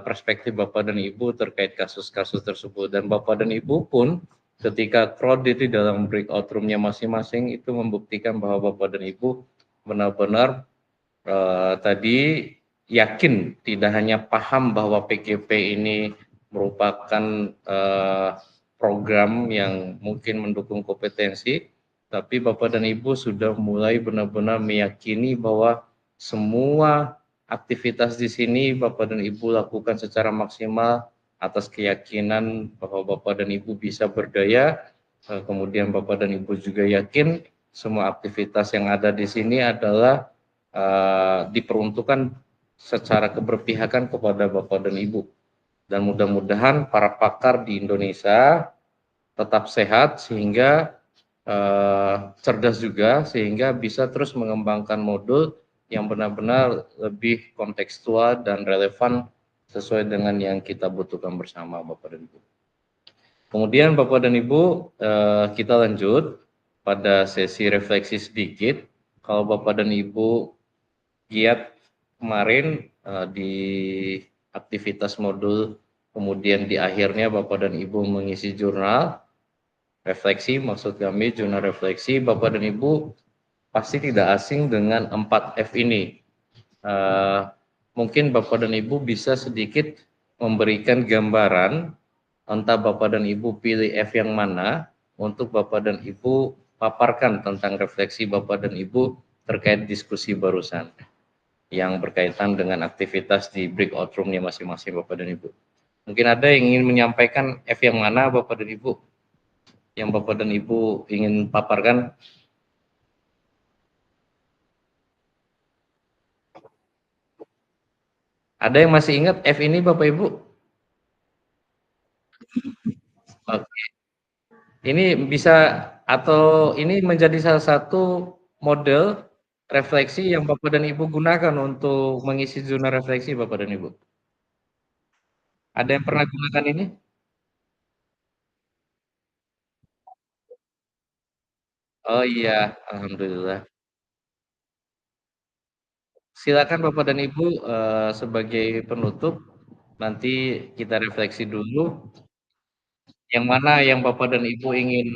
perspektif Bapak dan Ibu terkait kasus-kasus tersebut. Dan Bapak dan Ibu pun ketika crowded di dalam breakout room-nya masing-masing itu membuktikan bahwa Bapak dan Ibu benar-benar tadi yakin, tidak hanya paham bahwa PKP ini merupakan program yang mungkin mendukung kompetensi, tapi Bapak dan Ibu sudah mulai benar-benar meyakini bahwa semua aktivitas di sini Bapak dan Ibu lakukan secara maksimal atas keyakinan bahwa Bapak dan Ibu bisa berdaya. Kemudian Bapak dan Ibu juga yakin semua aktivitas yang ada di sini adalah diperuntukkan secara keberpihakan kepada Bapak dan Ibu. Dan mudah-mudahan para pakar di Indonesia tetap sehat sehingga cerdas juga, sehingga bisa terus mengembangkan modul yang benar-benar lebih kontekstual dan relevan sesuai dengan yang kita butuhkan bersama Bapak dan Ibu. Kemudian Bapak dan Ibu, kita lanjut pada sesi refleksi sedikit. Kalau Bapak dan Ibu giat kemarin di aktivitas modul, kemudian di akhirnya Bapak dan Ibu mengisi jurnal refleksi, maksud kami jurnal refleksi, Bapak dan Ibu pasti tidak asing dengan 4F ini. Mungkin Bapak dan Ibu bisa sedikit memberikan gambaran, entah Bapak dan Ibu pilih F yang mana, untuk Bapak dan Ibu paparkan tentang refleksi Bapak dan Ibu terkait diskusi barusan yang berkaitan dengan aktivitas di breakout room-nya masing-masing Bapak dan Ibu. Mungkin ada yang ingin menyampaikan F yang mana Bapak dan Ibu? Yang Bapak dan Ibu ingin paparkan? Ada yang masih ingat F ini Bapak Ibu? Oke. Ini bisa, atau ini menjadi salah satu model refleksi yang Bapak dan Ibu gunakan untuk mengisi zona refleksi Bapak dan Ibu. Ada yang pernah gunakan ini? Oh iya, alhamdulillah. Silakan Bapak dan Ibu sebagai penutup, nanti kita refleksi dulu. Yang mana yang Bapak dan Ibu ingin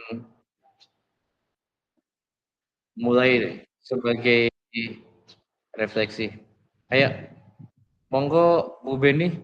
mulai sebagai refleksi? Ayo, monggo Bu Beni.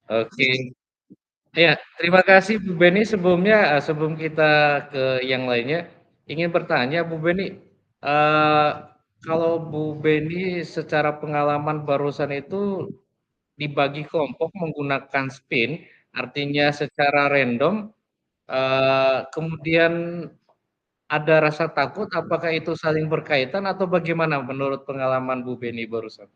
Oke. Ya, terima kasih Bu Beni. Sebelumnya, sebelum kita ke yang lainnya, ingin bertanya Bu Beni, eee, kalau Bu Beni secara pengalaman barusan itu dibagi kelompok menggunakan spin, artinya secara random, kemudian ada rasa takut, apakah itu saling berkaitan atau bagaimana menurut pengalaman Bu Beni barusan?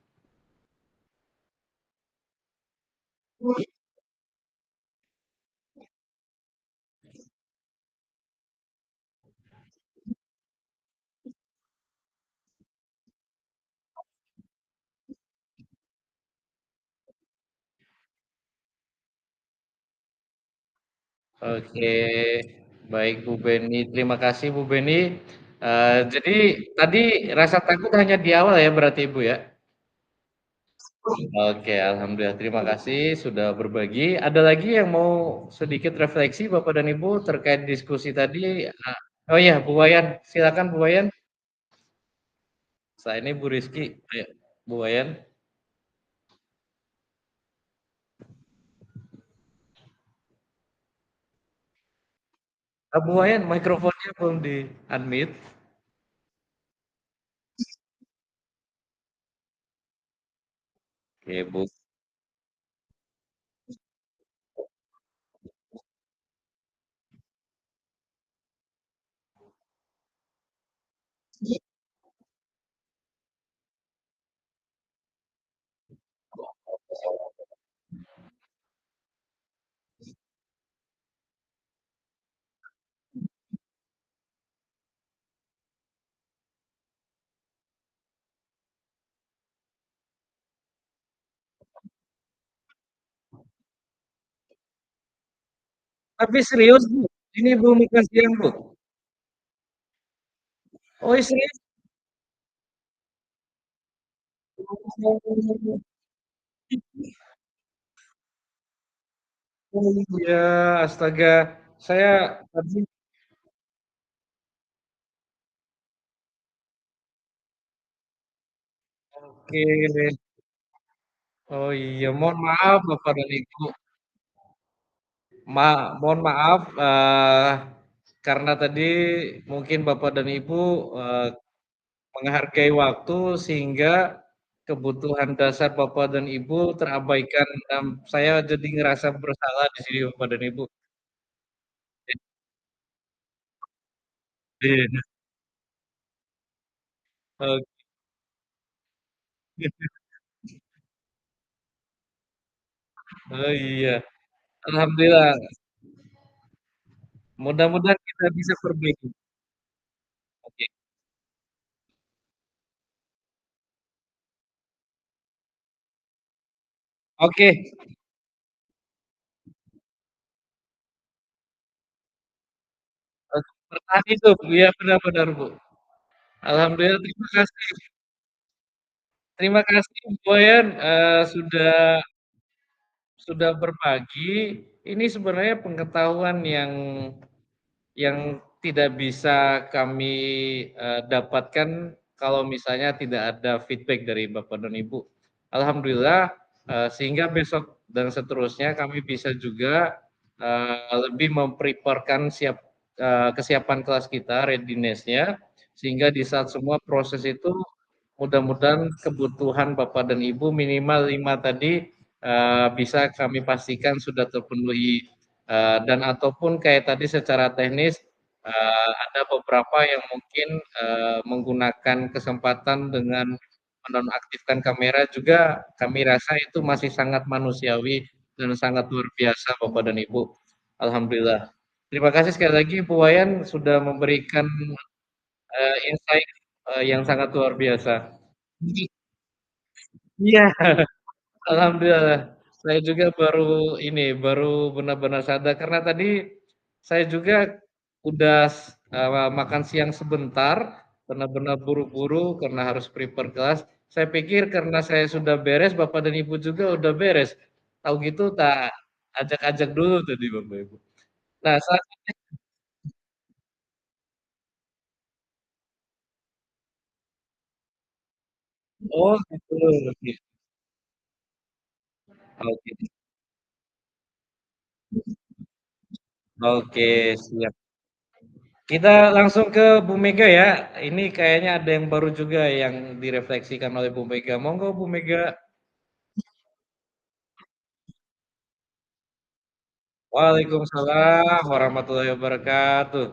Oke, baik Bu Beni, terima kasih Bu Beni. Jadi tadi rasa takut hanya di awal ya berarti Ibu ya? Oke, alhamdulillah terima kasih sudah berbagi. Ada lagi yang mau sedikit refleksi Bapak dan Ibu terkait diskusi tadi? Oh iya, Bu Wayan, silakan Bu Wayan. Saya ini Bu Rizky, ayo, Bu Wayan. Bu Wayan, mikrofonnya belum di unmute. Oke, Bu. Tapi serius Bu, ini belum makan siang Bu. Oh serius? Oh iya, astaga. Saya tadi oke. Oh iya, mohon maaf Bapak dan Ibu. Mohon maaf karena tadi mungkin Bapak dan Ibu menghargai waktu sehingga kebutuhan dasar Bapak dan Ibu terabaikan. Saya jadi ngerasa bersalah di sini Bapak dan Ibu. Iya. Oke. Oh iya, alhamdulillah. Mudah-mudahan kita bisa perbaiki. Oke. Oke, bertahan hidup. Iya benar-benar Bu. Alhamdulillah terima kasih Bu Boyan sudah berbagi. Ini sebenarnya pengetahuan yang tidak bisa kami dapatkan kalau misalnya tidak ada feedback dari Bapak dan Ibu. Alhamdulillah sehingga besok dan seterusnya kami bisa juga lebih mempreparekan kesiapan kelas kita, readiness-nya, sehingga di saat semua proses itu mudah-mudahan kebutuhan Bapak dan Ibu minimal 5 tadi bisa kami pastikan sudah terpenuhi dan ataupun kayak tadi secara teknis ada beberapa yang mungkin menggunakan kesempatan dengan menonaktifkan kamera juga kami rasa itu masih sangat manusiawi dan sangat luar biasa Bapak dan Ibu. Alhamdulillah. Terima kasih sekali lagi Bu Wayan sudah memberikan insight yang sangat luar biasa. Iya, alhamdulillah. Saya juga baru benar-benar sadar karena tadi saya juga udah makan siang sebentar, benar-benar buru-buru karena harus prepare kelas. Saya pikir karena saya sudah beres, Bapak dan Ibu juga udah beres. Tahu gitu tak ajak-ajak dulu tadi Bapak Ibu. Nah, saat oh gitu. Oke, oke. Oke, siap. Kita langsung ke Bu Mega ya. Ini kayaknya ada yang baru juga yang direfleksikan oleh Bu Mega. Monggo Bu Mega. Waalaikumsalam warahmatullahi wabarakatuh.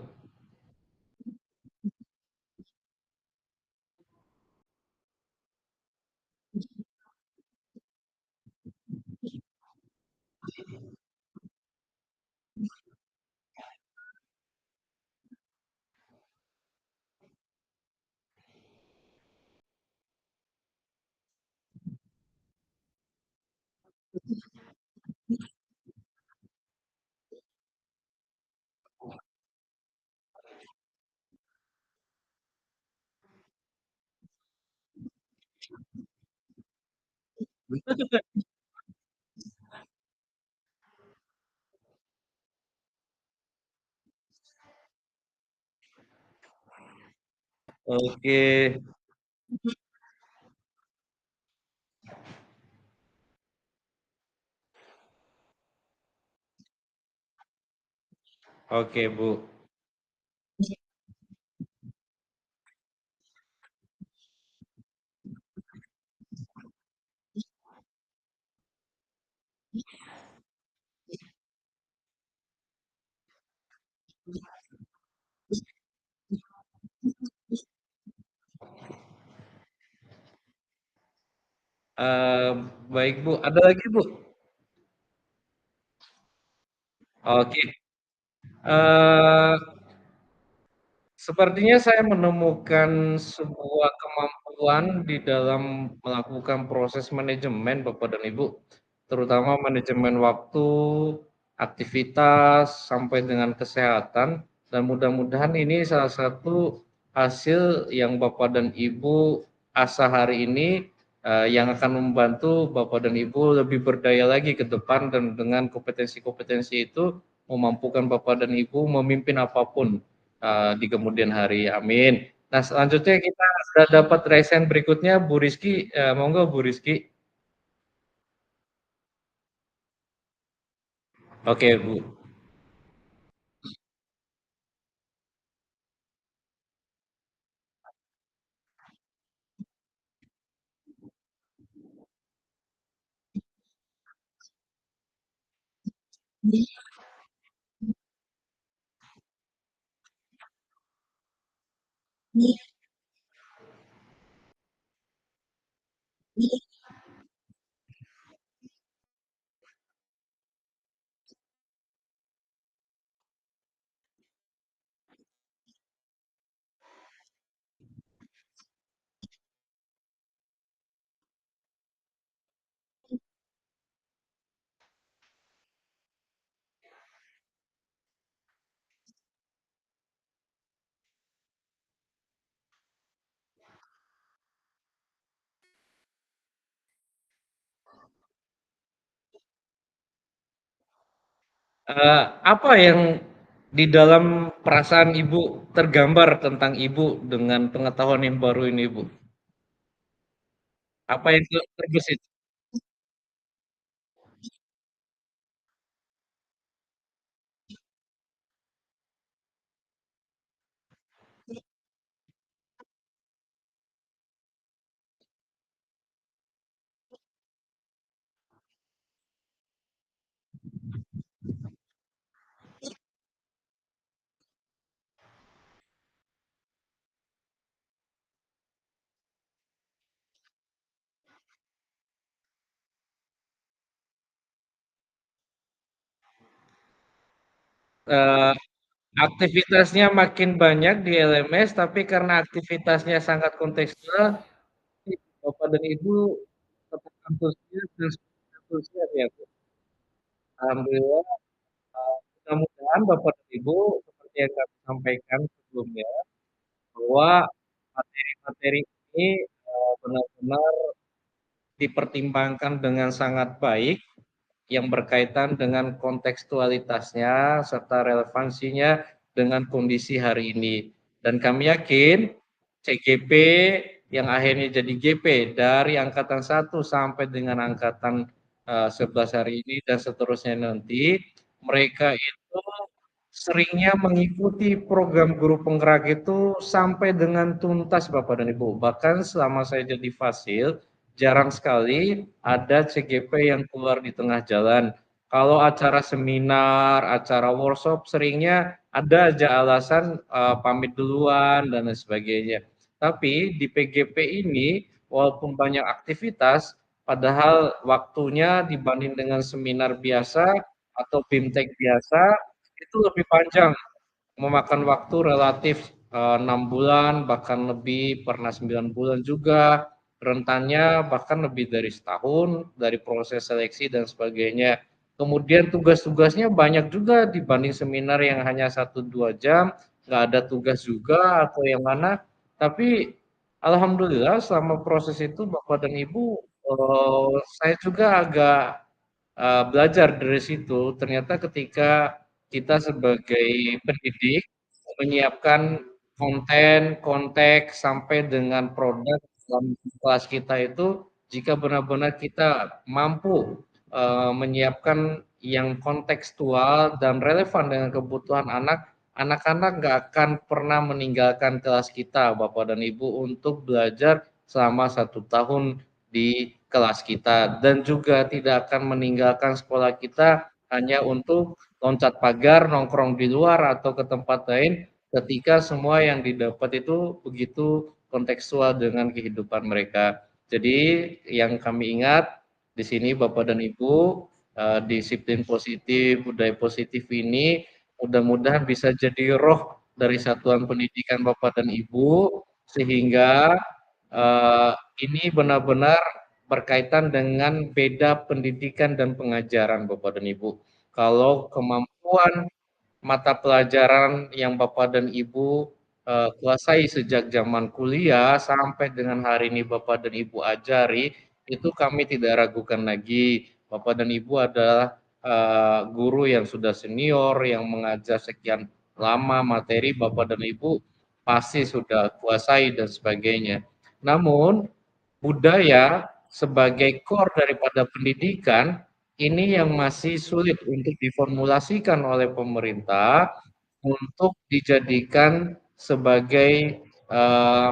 Oke, oke Bu. Eh, baik Bu, ada lagi Bu? Oke. Eh, Sepertinya saya menemukan sebuah kemampuan di dalam melakukan proses manajemen Bapak dan Ibu, terutama manajemen waktu, aktivitas, sampai dengan kesehatan, dan mudah-mudahan ini salah satu hasil yang Bapak dan Ibu asah hari ini yang akan membantu Bapak dan Ibu lebih berdaya lagi ke depan dan dengan kompetensi-kompetensi itu memampukan Bapak dan Ibu memimpin apapun di kemudian hari. Amin. Nah, selanjutnya kita sudah dapat resen berikutnya Bu Rizky. Monggo Bu Rizky. Oke, Bu. Apa yang di dalam perasaan Ibu tergambar tentang Ibu dengan pengetahuan yang baru ini, Bu? Apa yang terbesit? Eh, Aktivitasnya makin banyak di LMS, tapi karena aktivitasnya sangat kontekstual, Bapak dan Ibu tetap antusias dan antusias ya, Bu. Alhamdulillah. Mudah-mudahan Bapak dan Ibu seperti yang kami sampaikan sebelumnya, bahwa materi-materi ini benar-benar dipertimbangkan dengan sangat baik yang berkaitan dengan kontekstualitasnya serta relevansinya dengan kondisi hari ini. Dan kami yakin CGP yang akhirnya jadi GP dari angkatan 1 sampai dengan angkatan 11 hari ini dan seterusnya nanti, mereka itu seringnya mengikuti program guru penggerak itu sampai dengan tuntas Bapak dan Ibu. Bahkan selama saya jadi fasil, jarang sekali ada CGP yang keluar di tengah jalan. Kalau acara seminar, acara workshop, seringnya ada aja alasan pamit duluan dan lain sebagainya. Tapi di PGP ini, walaupun banyak aktivitas, padahal waktunya dibanding dengan seminar biasa atau BIMTEK biasa, itu lebih panjang, memakan waktu relatif 6 bulan, bahkan lebih, pernah 9 bulan juga, rentannya bahkan lebih dari setahun, dari proses seleksi dan sebagainya. Kemudian tugas-tugasnya banyak juga dibanding seminar yang hanya 1-2 jam, nggak ada tugas juga atau yang mana, tapi alhamdulillah selama proses itu Bapak dan Ibu, saya juga agak belajar dari situ. Ternyata ketika kita sebagai pendidik menyiapkan konten, konteks, sampai dengan produk dalam kelas kita itu, jika benar-benar kita mampu menyiapkan yang kontekstual dan relevan dengan kebutuhan anak, anak-anak nggak akan pernah meninggalkan kelas kita, Bapak dan Ibu, untuk belajar selama 1 tahun di kelas kita, dan juga tidak akan meninggalkan sekolah kita hanya untuk loncat pagar, nongkrong di luar atau ke tempat lain, ketika semua yang didapat itu begitu kontekstual dengan kehidupan mereka. Jadi yang kami ingat di sini Bapak dan Ibu, disiplin positif, budaya positif ini mudah-mudahan bisa jadi roh dari satuan pendidikan Bapak dan Ibu, sehingga ini benar-benar berkaitan dengan beda pendidikan dan pengajaran Bapak dan Ibu. Kalau kemampuan mata pelajaran yang Bapak dan Ibu kuasai sejak zaman kuliah sampai dengan hari ini Bapak dan Ibu ajari, itu kami tidak ragukan lagi. Bapak dan Ibu adalah guru yang sudah senior, yang mengajar sekian lama materi, Bapak dan Ibu pasti sudah kuasai dan sebagainya. Namun, budaya sebagai core daripada pendidikan ini yang masih sulit untuk diformulasikan oleh pemerintah untuk dijadikan sebagai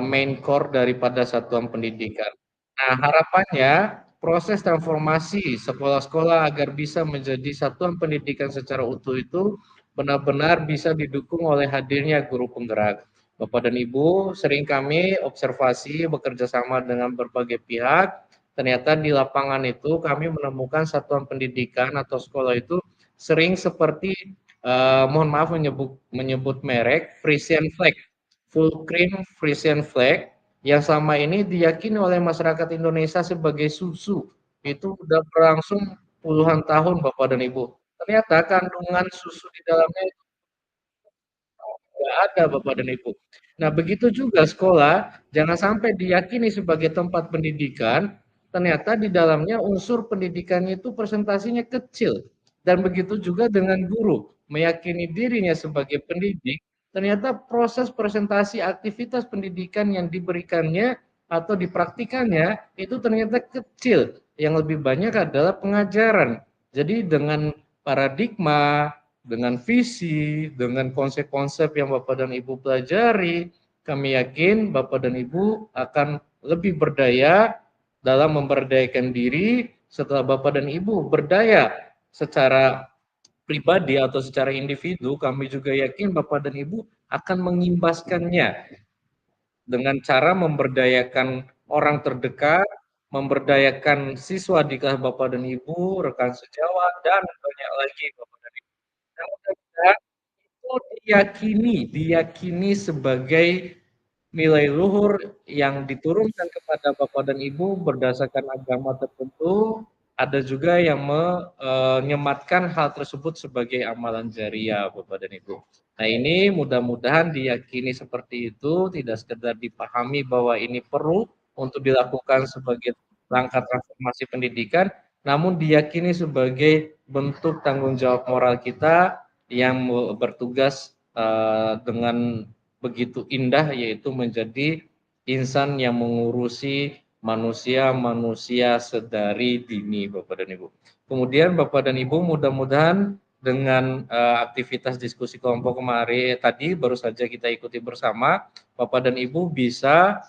main core daripada satuan pendidikan. Nah, harapannya proses transformasi sekolah-sekolah agar bisa menjadi satuan pendidikan secara utuh itu benar-benar bisa didukung oleh hadirnya guru penggerak. Bapak dan Ibu, sering kami observasi bekerja sama dengan berbagai pihak, ternyata di lapangan itu kami menemukan satuan pendidikan atau sekolah itu sering seperti mohon maaf menyebut merek, Frisian Flag, full cream Frisian Flag, yang selama ini diyakini oleh masyarakat Indonesia sebagai susu. Itu sudah berlangsung puluhan tahun Bapak dan Ibu. Ternyata kandungan susu di dalamnya nggak ada Bapak dan Ibu. Nah, begitu juga sekolah, jangan sampai diyakini sebagai tempat pendidikan, ternyata di dalamnya unsur pendidikannya itu presentasinya kecil. Dan begitu juga dengan guru, meyakini dirinya sebagai pendidik, ternyata proses presentasi aktivitas pendidikan yang diberikannya atau dipraktikannya itu ternyata kecil. Yang lebih banyak adalah pengajaran. Jadi dengan paradigma, dengan visi, dengan konsep-konsep yang Bapak dan Ibu pelajari, kami yakin Bapak dan Ibu akan lebih berdaya dalam memberdayakan diri setelah Bapak dan Ibu berdaya secara pribadi atau secara individu, kami juga yakin Bapak dan Ibu akan mengimbaskannya dengan cara memberdayakan orang terdekat, memberdayakan siswa di kelas Bapak dan Ibu, rekan sejawat, dan banyak lagi Bapak dan Ibu. Yang mudah-mudahan itu diyakini sebagai nilai luhur yang diturunkan kepada Bapak dan Ibu berdasarkan agama tertentu, ada juga yang menyematkan hal tersebut sebagai amalan jariah, Bapak dan Ibu. Nah, ini mudah-mudahan diyakini seperti itu, tidak sekedar dipahami bahwa ini perlu untuk dilakukan sebagai langkah transformasi pendidikan, namun diyakini sebagai bentuk tanggung jawab moral kita yang bertugas dengan begitu indah, yaitu menjadi insan yang mengurusi manusia-manusia sedari dini, Bapak dan Ibu. Kemudian Bapak dan Ibu, mudah-mudahan dengan aktivitas diskusi kelompok kemarin tadi baru saja kita ikuti bersama, Bapak dan Ibu bisa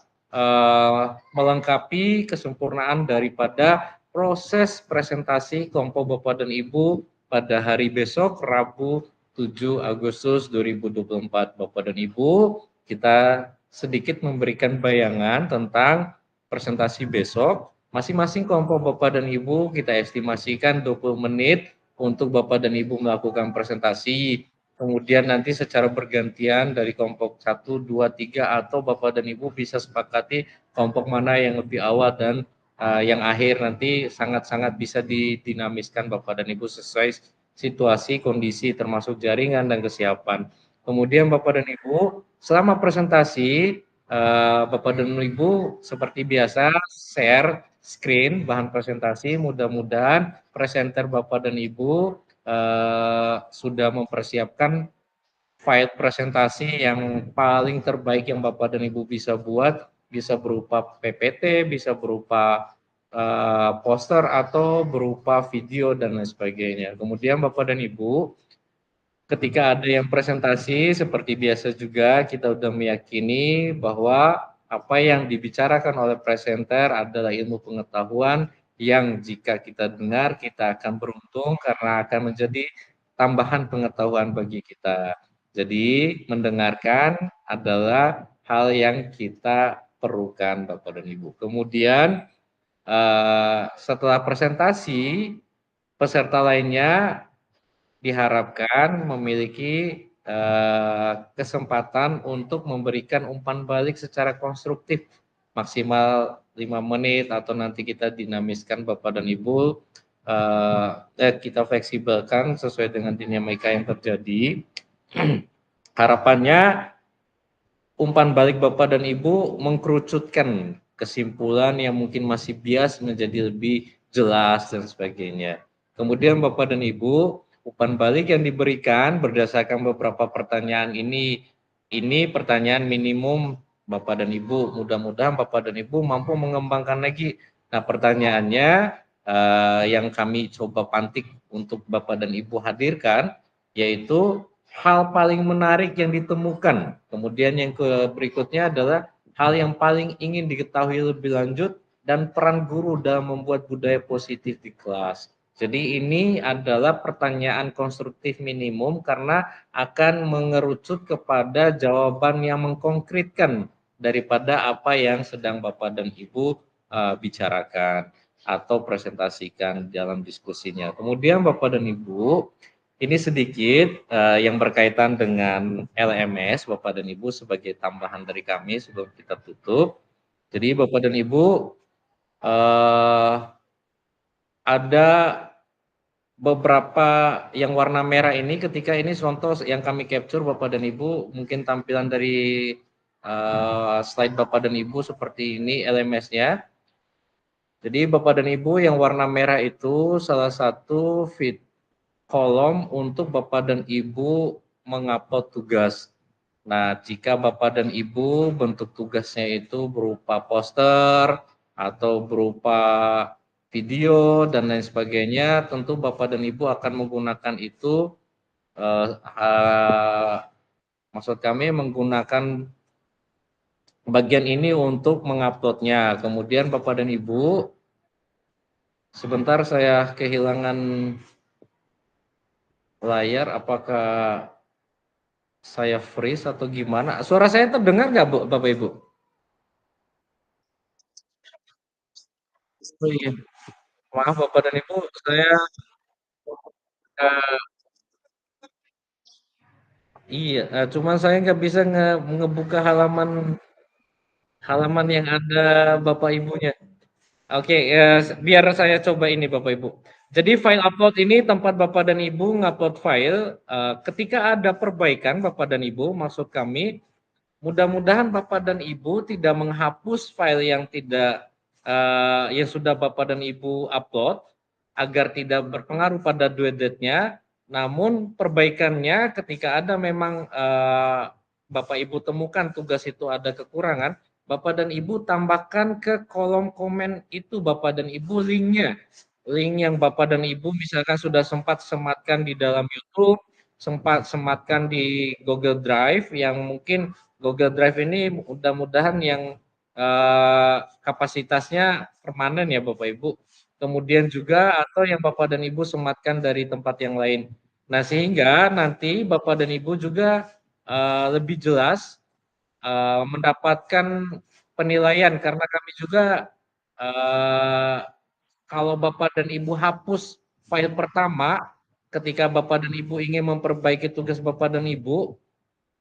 melengkapi kesempurnaan daripada proses presentasi kelompok Bapak dan Ibu pada hari besok, Rabu 7 Agustus 2024. Bapak dan Ibu, kita sedikit memberikan bayangan tentang presentasi besok. Masing-masing kelompok Bapak dan Ibu kita estimasikan 20 menit untuk Bapak dan Ibu melakukan presentasi. Kemudian nanti secara bergantian dari kelompok 1, 2, 3 atau Bapak dan Ibu bisa sepakati kelompok mana yang lebih awal dan yang akhir nanti sangat-sangat bisa didinamiskan Bapak dan Ibu sesuai situasi, kondisi termasuk jaringan dan kesiapan. Kemudian Bapak dan Ibu, selama presentasi Bapak dan Ibu seperti biasa share screen bahan presentasi. Mudah-mudahan presenter Bapak dan Ibu sudah mempersiapkan file presentasi yang paling terbaik yang Bapak dan Ibu bisa buat, bisa berupa PPT, bisa berupa poster atau berupa video dan lain sebagainya. Kemudian Bapak dan Ibu, ketika ada yang presentasi seperti biasa juga kita sudah meyakini bahwa apa yang dibicarakan oleh presenter adalah ilmu pengetahuan yang jika kita dengar kita akan beruntung karena akan menjadi tambahan pengetahuan bagi kita. Jadi mendengarkan adalah hal yang kita perlukan Bapak dan Ibu. Kemudian setelah presentasi peserta lainnya diharapkan memiliki kesempatan untuk memberikan umpan balik secara konstruktif maksimal 5 menit atau nanti kita dinamiskan Bapak dan Ibu, kita fleksibelkan sesuai dengan dinamika yang terjadi. Harapannya umpan balik Bapak dan Ibu mengkerucutkan kesimpulan yang mungkin masih bias menjadi lebih jelas dan sebagainya. Kemudian Bapak dan Ibu, umpan balik yang diberikan berdasarkan beberapa pertanyaan ini pertanyaan minimum Bapak dan Ibu. Mudah-mudahan Bapak dan Ibu mampu mengembangkan lagi. Nah, pertanyaannya yang kami coba pantik untuk Bapak dan Ibu hadirkan, yaitu hal paling menarik yang ditemukan. Kemudian yang berikutnya adalah hal yang paling ingin diketahui lebih lanjut dan peran guru dalam membuat budaya positif di kelas. Jadi ini adalah pertanyaan konstruktif minimum karena akan mengerucut kepada jawaban yang mengkonkretkan daripada apa yang sedang Bapak dan Ibu bicarakan atau presentasikan dalam diskusinya. Kemudian Bapak dan Ibu, ini sedikit yang berkaitan dengan LMS Bapak dan Ibu sebagai tambahan dari kami sebelum kita tutup. Jadi Bapak dan Ibu ada beberapa yang warna merah ini, ketika ini contoh yang kami capture Bapak dan Ibu, mungkin tampilan dari slide Bapak dan Ibu seperti ini LMS-nya. Jadi Bapak dan Ibu yang warna merah itu salah satu kolom untuk Bapak dan Ibu mengupload tugas. Nah, jika Bapak dan Ibu bentuk tugasnya itu berupa poster atau berupa video dan lain sebagainya, tentu Bapak dan Ibu akan menggunakan itu, maksud kami menggunakan bagian ini untuk menguploadnya. Kemudian Bapak dan Ibu, sebentar saya kehilangan layar, apakah saya freeze atau gimana? Suara saya terdengar nggak, Bu, Bapak Ibu? Oh iya, maaf Bapak dan Ibu, saya iya, cuman saya nggak bisa ngebuka halaman yang ada Bapak Ibunya. Oke, biar saya coba ini Bapak Ibu. Jadi file upload ini tempat Bapak dan Ibu ngupload file, ketika ada perbaikan Bapak dan Ibu, maksud kami mudah-mudahan Bapak dan Ibu tidak menghapus file yang tidak yang sudah Bapak dan Ibu upload agar tidak berpengaruh pada due date-nya. Namun perbaikannya ketika ada memang Bapak Ibu temukan tugas itu ada kekurangan, Bapak dan Ibu tambahkan ke kolom komen itu Bapak dan Ibu linknya. Link yang Bapak dan Ibu misalkan sudah sempat sematkan di dalam YouTube, sempat sematkan di Google Drive yang mungkin Google Drive ini mudah-mudahan yang kapasitasnya permanen ya Bapak Ibu. Kemudian juga atau yang Bapak dan Ibu sematkan dari tempat yang lain. Nah, sehingga nanti Bapak dan Ibu juga lebih jelas mendapatkan penilaian karena kami juga kalau Bapak dan Ibu hapus file pertama ketika Bapak dan Ibu ingin memperbaiki tugas Bapak dan Ibu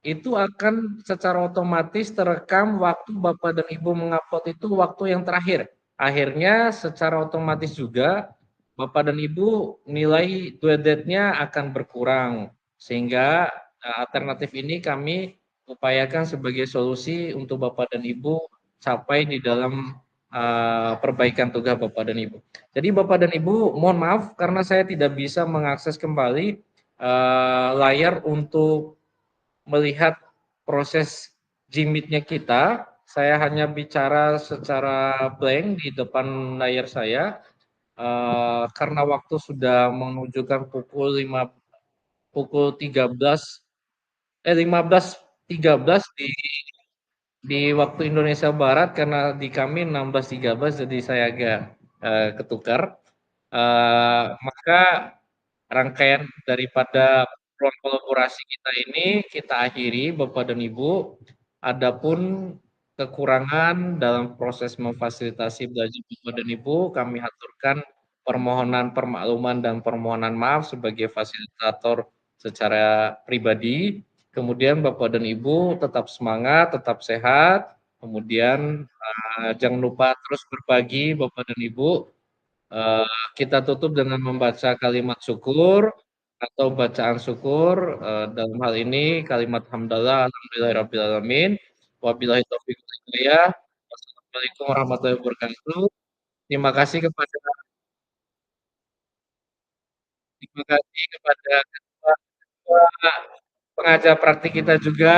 itu akan secara otomatis terekam waktu Bapak dan Ibu mengupload itu waktu yang terakhir. Akhirnya secara otomatis juga Bapak dan Ibu nilai due date-nya akan berkurang. Sehingga alternatif ini kami upayakan sebagai solusi untuk Bapak dan Ibu capai di dalam perbaikan tugas Bapak dan Ibu. Jadi Bapak dan Ibu mohon maaf karena saya tidak bisa mengakses kembali layar untuk melihat proses Gmeet-nya kita. Saya hanya bicara secara blank di depan layar saya karena waktu sudah menunjukkan pukul 13 15.13 di waktu Indonesia Barat karena di kami 16.13 jadi saya agak ketukar. Maka rangkaian daripada ruang kolaborasi kita ini kita akhiri Bapak dan Ibu. Adapun kekurangan dalam proses memfasilitasi belajar Bapak dan Ibu, kami aturkan permohonan permakluman dan permohonan maaf sebagai fasilitator secara pribadi. Kemudian Bapak dan Ibu tetap semangat, tetap sehat. Kemudian jangan lupa terus berbagi Bapak dan Ibu. Kita tutup dengan membaca kalimat syukur atau bacaan syukur dalam hal ini kalimat hamdalah alhamdulillahirabbil alamin wabillahi taufiq wal hidayah. Wassalamualaikum warahmatullahi wabarakatuh. Terima kasih kepada ketua pengajar praktik kita juga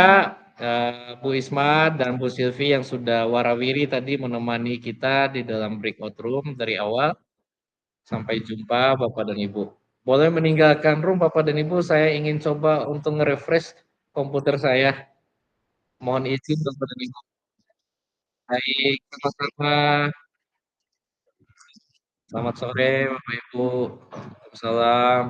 Bu Isma dan Bu Silvi yang sudah warawiri tadi menemani kita di dalam breakout room dari awal. Sampai jumpa Bapak dan Ibu. Boleh meninggalkan room Bapak dan Ibu, saya ingin coba untuk nge-refresh komputer saya. Mohon izin Bapak dan Ibu. Baik, sama-sama. Selamat sore Bapak Ibu. Waalaikumsalam.